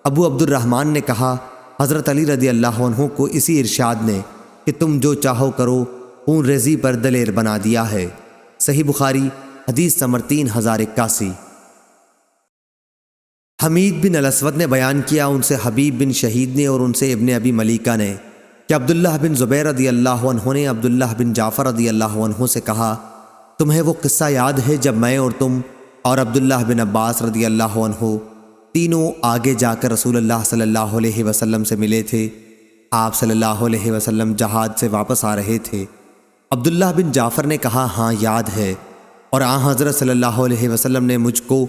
ابو عبد الرحمن نے کہا، حضرت علی رضی اللہ عنہ کو اسی ارشاد نے کہ تم جو چاہو کرو خون ریزی پر دلیر بنا دیا ہے۔ صحیح بخاری حدیث نمبر 3081۔ حمید بن الاسود نے بیان کیا، ان سے حبیب بن شہید نے اور ان سے ابن ابی ملیکہ نے کہ عبداللہ بن زبیر رضی اللہ عنہ نے عبداللہ بن جعفر رضی اللہ عنہ سے کہا، تمہیں وہ قصہ یاد ہے جب میں اور تم اور عبداللہ بن عباس رضی اللہ عنہ تینوں آگے جا کر رسول اللہ صلی اللہ علیہ وسلم سے ملے تھے؟ آپ صلی اللہ علیہ وسلم جہاد سے واپس آ رہے تھے۔ عبداللہ بن جعفر نے کہا، ہاں یاد ہے، اور حضرت صلی اللہ علیہ وسلم نے مجھ کو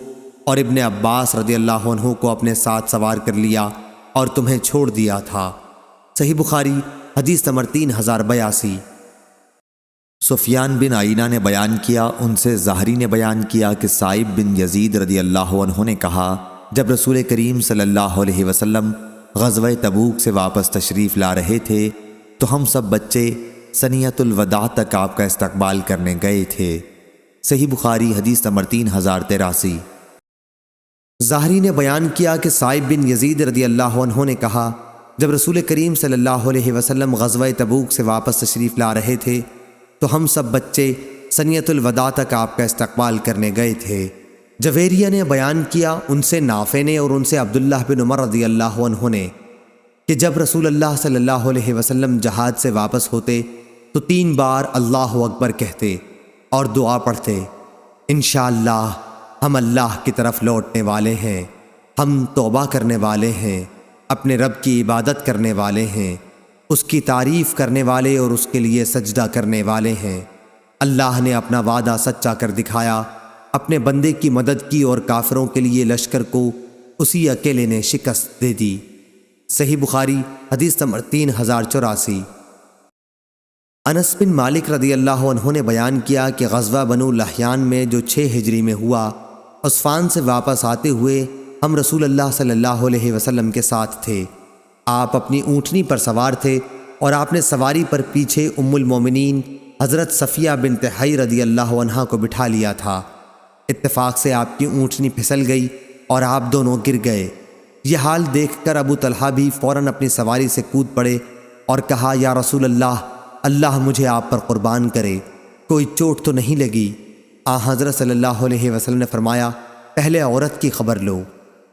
اور ابن عباس رضی اللہ عنہ کو اپنے ساتھ سوار کر لیا اور تمہیں چھوڑ دیا تھا۔ صحیح بخاری حدیث نمبر 3082۔ سفیان بن عینہ نے بیان کیا، ان سے زہری نے بیان کیا کہ سائب بن یزید رضی اللہ عنہ نے کہا، جب رسول کریم صلی اللہ علیہ وسلم غزوہ تبوک سے واپس تشریف لا رہے تھے تو ہم سب بچے سنیت الوداع تک آپ کا استقبال کرنے گئے تھے۔ صحیح بخاری حدیث نمبر 3083۔ زہری نے بیان کیا کہ سائب بن یزید رضی اللہ عنہ نے کہا، جب رسول کریم صلی اللہ علیہ وسلم غزوہ تبوک سے واپس تشریف لا رہے تھے تو ہم سب بچے سنیت الوداع تک آپ کا استقبال کرنے گئے تھے۔ جویریہ نے بیان کیا، ان سے نافع نے اور ان سے عبداللہ بن عمر رضی اللہ عنہ نے، کہ جب رسول اللہ صلی اللہ علیہ وسلم جہاد سے واپس ہوتے تو 3 بار اللہ اکبر کہتے اور دعا پڑھتے، انشاءاللہ ہم اللہ کی طرف لوٹنے والے ہیں، ہم توبہ کرنے والے ہیں، اپنے رب کی عبادت کرنے والے ہیں، اس کی تعریف کرنے والے اور اس کے لیے سجدہ کرنے والے ہیں۔ اللہ نے اپنا وعدہ سچا کر دکھایا، اپنے بندے کی مدد کی اور کافروں کے لیے لشکر کو اسی اکیلے نے شکست دے دی۔ صحیح بخاری حدیث نمبر 3084۔ انس بن مالک رضی اللہ عنہ نے بیان کیا کہ غزوہ بنو لحیان میں جو 6 ہجری میں ہوا، عسفان سے واپس آتے ہوئے ہم رسول اللہ صلی اللہ علیہ وسلم کے ساتھ تھے۔ آپ اپنی اونٹنی پر سوار تھے اور آپ نے سواری پر پیچھے ام المومنین حضرت صفیہ بنت حی رضی اللہ عنہا کو بٹھا لیا تھا۔ اتفاق سے آپ کی اونٹنی پھسل گئی اور آپ دونوں گر گئے۔ یہ حال دیکھ کر ابو طلحہ بھی فوراً اپنی سواری سے کود پڑے اور کہا، یا رسول اللہ، اللہ مجھے آپ پر قربان کرے، کوئی چوٹ تو نہیں لگی؟ حضرت صلی اللہ علیہ وسلم نے فرمایا، پہلے عورت کی خبر لو۔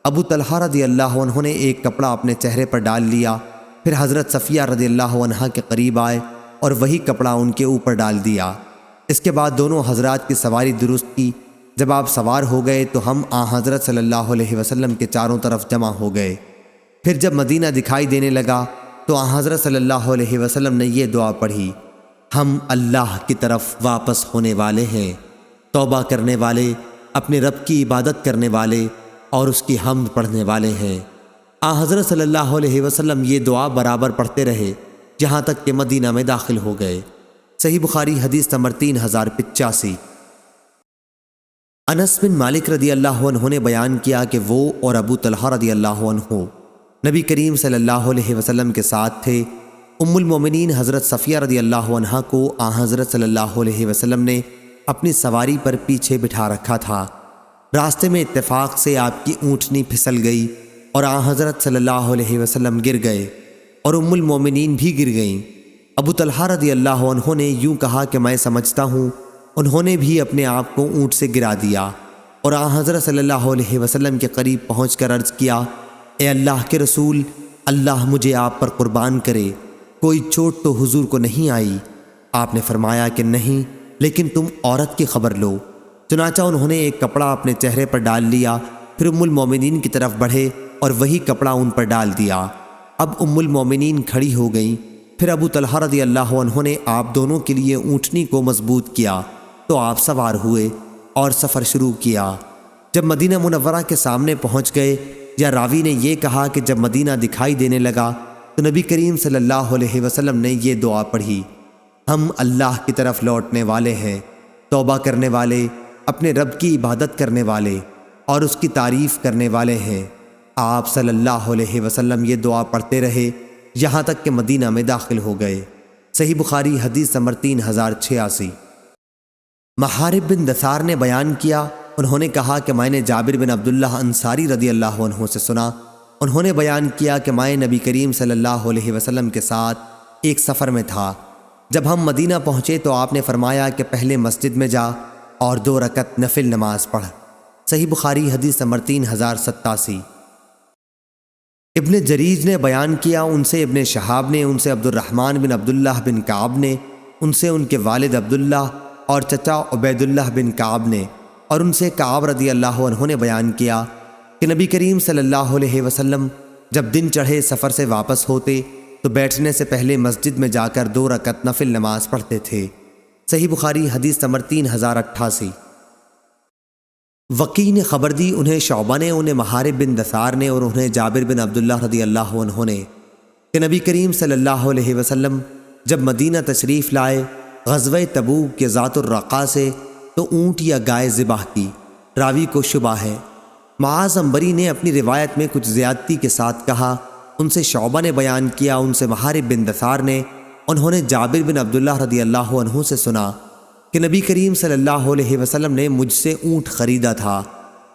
ابو طلحہ رضی اللہ عنہ نے ایک کپڑا اپنے چہرے پر ڈال لیا، پھر حضرت صفیہ رضی اللہ عنہا کے قریب آئے اور وہی کپڑا ان کے اوپر ڈال دیا۔ اس کے بعد دونوں حضرات کی سواری درست کی۔ جب آپ سوار ہو گئے تو ہم حضرت صلی اللہ علیہ وسلم کے چاروں طرف جمع ہو گئے۔ پھر جب مدینہ دکھائی دینے لگا تو حضرت صلی اللہ علیہ وسلم نے یہ دعا پڑھی، ہم اللہ کی طرف واپس ہونے والے ہیں، توبہ کرنے والے، اپنے رب کی عبادت کرنے والے اور اس کی حمد پڑھنے والے ہیں۔ حضرت صلی اللہ علیہ وسلم یہ دعا برابر پڑھتے رہے جہاں تک کہ مدینہ میں داخل ہو گئے۔ صحیح بخاری حدیث نمبر 3085۔ انس بن مالک رضی اللہ عنہ نے بیان کیا کہ وہ اور ابو طلحہ رضی اللہ عنہ نبی کریم صلی اللہ علیہ وسلم کے ساتھ تھے۔ ام المومنین حضرت صفیہ رضی اللہ عنہا کو حضرت صلی اللہ علیہ وسلم نے اپنی سواری پر پیچھے بٹھا رکھا تھا۔ راستے میں اتفاق سے آپ کی اونٹنی پھسل گئی اور حضرت صلی اللہ علیہ وسلم گر گئے اور ام المومنین بھی گر گئیں۔ ابو طلحہ رضی اللہ عنہ نے یوں کہا کہ میں سمجھتا ہوں انہوں نے بھی اپنے آپ کو اونٹ سے گرا دیا اور حضرت صلی اللہ علیہ وسلم کے قریب پہنچ کر عرض کیا، اے اللہ کے رسول، اللہ مجھے آپ پر قربان کرے، کوئی چوٹ تو حضور کو نہیں آئی؟ آپ نے فرمایا کہ نہیں، لیکن تم عورت کی خبر لو۔ چنانچہ انہوں نے ایک کپڑا اپنے چہرے پر ڈال لیا، پھر ام المومنین کی طرف بڑھے اور وہی کپڑا ان پر ڈال دیا۔ اب ام المومنین کھڑی ہو گئیں۔ پھر ابو طلحہ رضی اللہ عنہ نے آپ دونوں کے لیے اونٹنی کو مضبوط کیا تو آپ سوار ہوئے اور سفر شروع کیا۔ جب مدینہ منورہ کے سامنے پہنچ گئے، یا راوی نے یہ کہا کہ جب مدینہ دکھائی دینے لگا تو نبی کریم صلی اللہ علیہ وسلم نے یہ دعا پڑھی، ہم اللہ کی طرف لوٹنے والے ہیں، توبہ کرنے والے، اپنے رب کی عبادت کرنے والے اور اس کی تعریف کرنے والے ہیں۔ آپ صلی اللہ علیہ وسلم یہ دعا پڑھتے رہے یہاں تک کہ مدینہ میں داخل ہو گئے۔ صحیح بخاری حدیث نمبر 3086۔ محارب بن دثار نے بیان کیا، انہوں نے کہا کہ میں نے جابر بن عبداللہ انصاری رضی اللہ عنہ سے سنا، انہوں نے بیان کیا کہ میں نبی کریم صلی اللہ علیہ وسلم کے ساتھ ایک سفر میں تھا۔ جب ہم مدینہ پہنچے تو آپ نے فرمایا کہ پہلے مسجد میں جا اور 2 رکعت نفل نماز پڑھ۔ صحیح بخاری حدیث نمبر 3087۔ ابن جریج نے بیان کیا، ان سے ابن شہاب نے، ان سے عبد الرحمن بن عبداللہ بن کعب نے، ان سے ان کے والد عبداللہ اور چچا عبید اللہ بن کعب نے، اور ان سے کعب رضی اللہ عنہ نے بیان کیا کہ نبی کریم صلی اللہ علیہ وسلم جب دن چڑھے سفر سے واپس ہوتے تو بیٹھنے سے پہلے مسجد میں جا کر 2 رکعت نفل نماز پڑھتے تھے۔ صحیح بخاری حدیث نمبر 3088۔ وقی نے خبر دی، انہیں شعبہ نے، انہیں محارب بن دثار نے اور انہیں جابر بن عبداللہ رضی اللہ عنہ نے کہ نبی کریم صلی اللہ علیہ وسلم جب مدینہ تشریف لائے غزوہ تبوک کے ذات الرقا سے تو اونٹ یا گائے ذبح کی۔ راوی کو شبہ ہے۔ معاذ عنبری نے اپنی روایت میں کچھ زیادتی کے ساتھ کہا، ان سے شعبہ نے بیان کیا، ان سے محارب بن دثار نے، انہوں نے جابر بن عبداللہ رضی اللہ عنہ سے سنا کہ نبی کریم صلی اللہ علیہ وسلم نے مجھ سے اونٹ خریدا تھا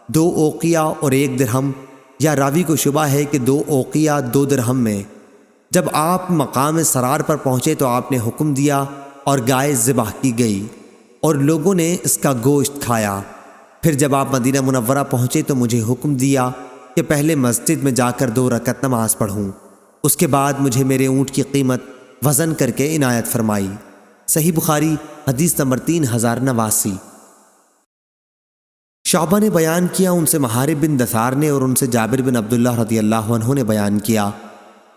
2 اوقیہ اور 1 درہم، یا راوی کو شبہ ہے کہ 2 اوقیہ 2 درہم میں، جب آپ مقام سرار پر پہنچے تو آپ نے حکم دیا اور گائے ذبح کی گئی اور لوگوں نے اس کا گوشت کھایا۔ پھر جب آپ مدینہ منورہ پہنچے تو مجھے حکم دیا کہ پہلے مسجد میں جا کر 2 رکعت نماز پڑھوں، اس کے بعد مجھے میرے اونٹ کی قیمت وزن کر کے عنایت فرمائی۔ صحیح بخاری حدیث نمبر 3089۔ شعبہ نے بیان کیا، ان سے محارب بن دثار نے اور ان سے جابر بن عبداللہ رضی اللہ عنہ نے بیان کیا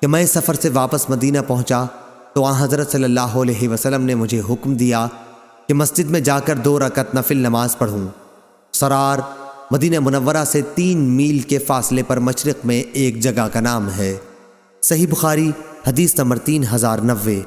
کہ میں سفر سے واپس مدینہ پہنچا تو آن حضرت صلی اللہ علیہ وسلم نے مجھے حکم دیا کہ مسجد میں جا کر 2 رکعت نفل نماز پڑھوں۔ سرار مدینہ منورہ سے 3 میل کے فاصلے پر مشرق میں ایک جگہ کا نام ہے۔ صحیح بخاری حدیث نمبر 3090۔